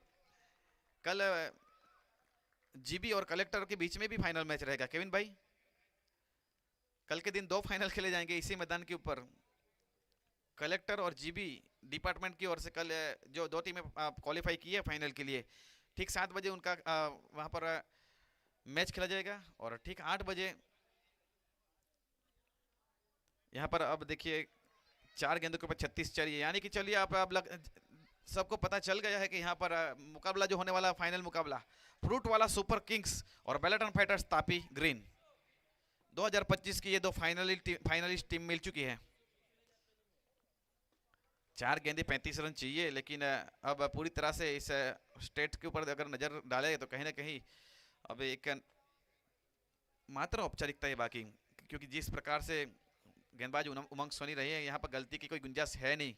कल जीबी और कलेक्टर के बीच में भी फाइनल मैच रहेगा केविन भाई। कल के दिन 2 फाइनल खेले जाएंगे इसी मैदान के ऊपर। कलेक्टर और जीबी डिपार्टमेंट की ओर से कल जो 2 टीमें क्वालिफाई की है फाइनल के लिए, ठीक 7 बजे उनका वहां पर मैच खेला जाएगा। और ठीक 8 बजे यहाँ पर अब देखिए 4 गेंदों के ऊपर 36 चाहिए, यानी कि चलिए आप सबको पता चल गया है कि यहाँ पर मुकाबला जो होने वाला फाइनल मुकाबला फ्रूट वाला सुपर किंग्स और बेलेटन फाइटर्स तापी ग्रीन 2025 की ये 2 फाइनलिस्ट टीम मिल चुकी है। 4 गेंदे 35 रन चाहिए, लेकिन अब पूरी तरह से इस स्टेट के ऊपर अगर नजर डाले तो कहीं ना कहीं अब एक मात्र औपचारिकता है बाकी, क्योंकि जिस प्रकार से गेंदबाज उमंग सोनी रही है यहाँ पर गलती की कोई गुंजाइश है नहीं।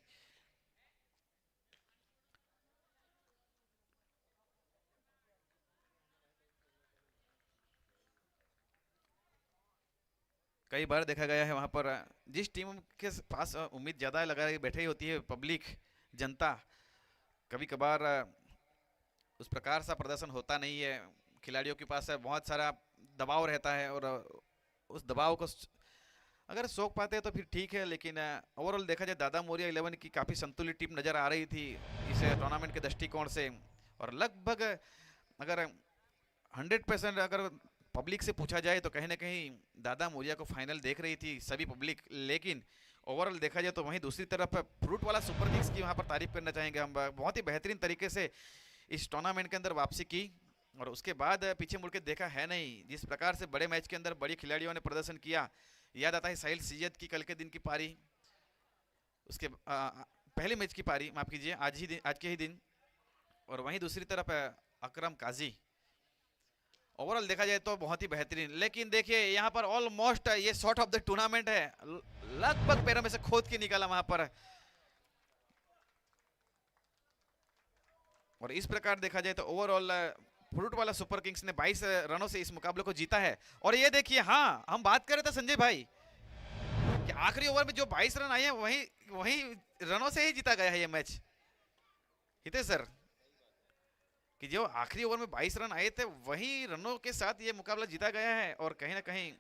कई बार देखा गया है वहां पर जिस टीम के पास उम्मीद ज़्यादा लगा बैठी होती है पब्लिक जनता, कभी कभार उस प्रकार सा प्रदर्शन होता नहीं है। खिलाड़ियों के पास बहुत सारा दबाव रहता है और उस दबाव को अगर सोख पाते हैं तो फिर ठीक है, लेकिन ओवरऑल देखा जाए दादा मोरिया 11 की काफ़ी संतुलित टीम नज़र आ रही थी इस टूर्नामेंट के दृष्टिकोण से। और लगभग अगर 100% अगर पब्लिक से पूछा जाए तो कहीं ना कहीं दादा मोरिया को फाइनल देख रही थी सभी पब्लिक, लेकिन ओवरऑल देखा जाए तो वहीं दूसरी तरफ फ्रूट वाला सुपर किंग्स की वहाँ पर तारीफ करना चाहेंगे हम। बहुत ही बेहतरीन तरीके से इस टूर्नामेंट के अंदर वापसी की और उसके बाद पीछे मुड़ के देखा है नहीं। जिस प्रकार से बड़े मैच के अंदर बड़ी खिलाड़ियों ने प्रदर्शन किया, याद आता है साहिल सैयद की कल के दिन की पारी, उसके पहले मैच की पारी माफ कीजिए आज के ही दिन। और वहीं दूसरी तरफ अकरम काजी, ओवरऑल देखा जाए तो बहुत ही बेहतरीन। लेकिन देखिए यहाँ पर ऑलमोस्ट ये शॉट ऑफ द टूर्नामेंट है, लगभग पैरों में से खोद के निकाला वहां पर। और इस प्रकार देखा जाए तो ओवरऑल फ्रूट वाला सुपर किंग्स ने 22 रनों से इस मुकाबले को जीता है। और ये देखिए, हाँ हम बात कर रहे थे संजय भाई कि आखिरी ओवर में जो 22 रन आए हैं वही रनों से ही जीता गया है ये मैच, हितेश सर, कि जो आखिरी ओवर में 22 रन आए थे वही रनों के साथ ये मुकाबला जीता गया है। और कहीं ना कहीं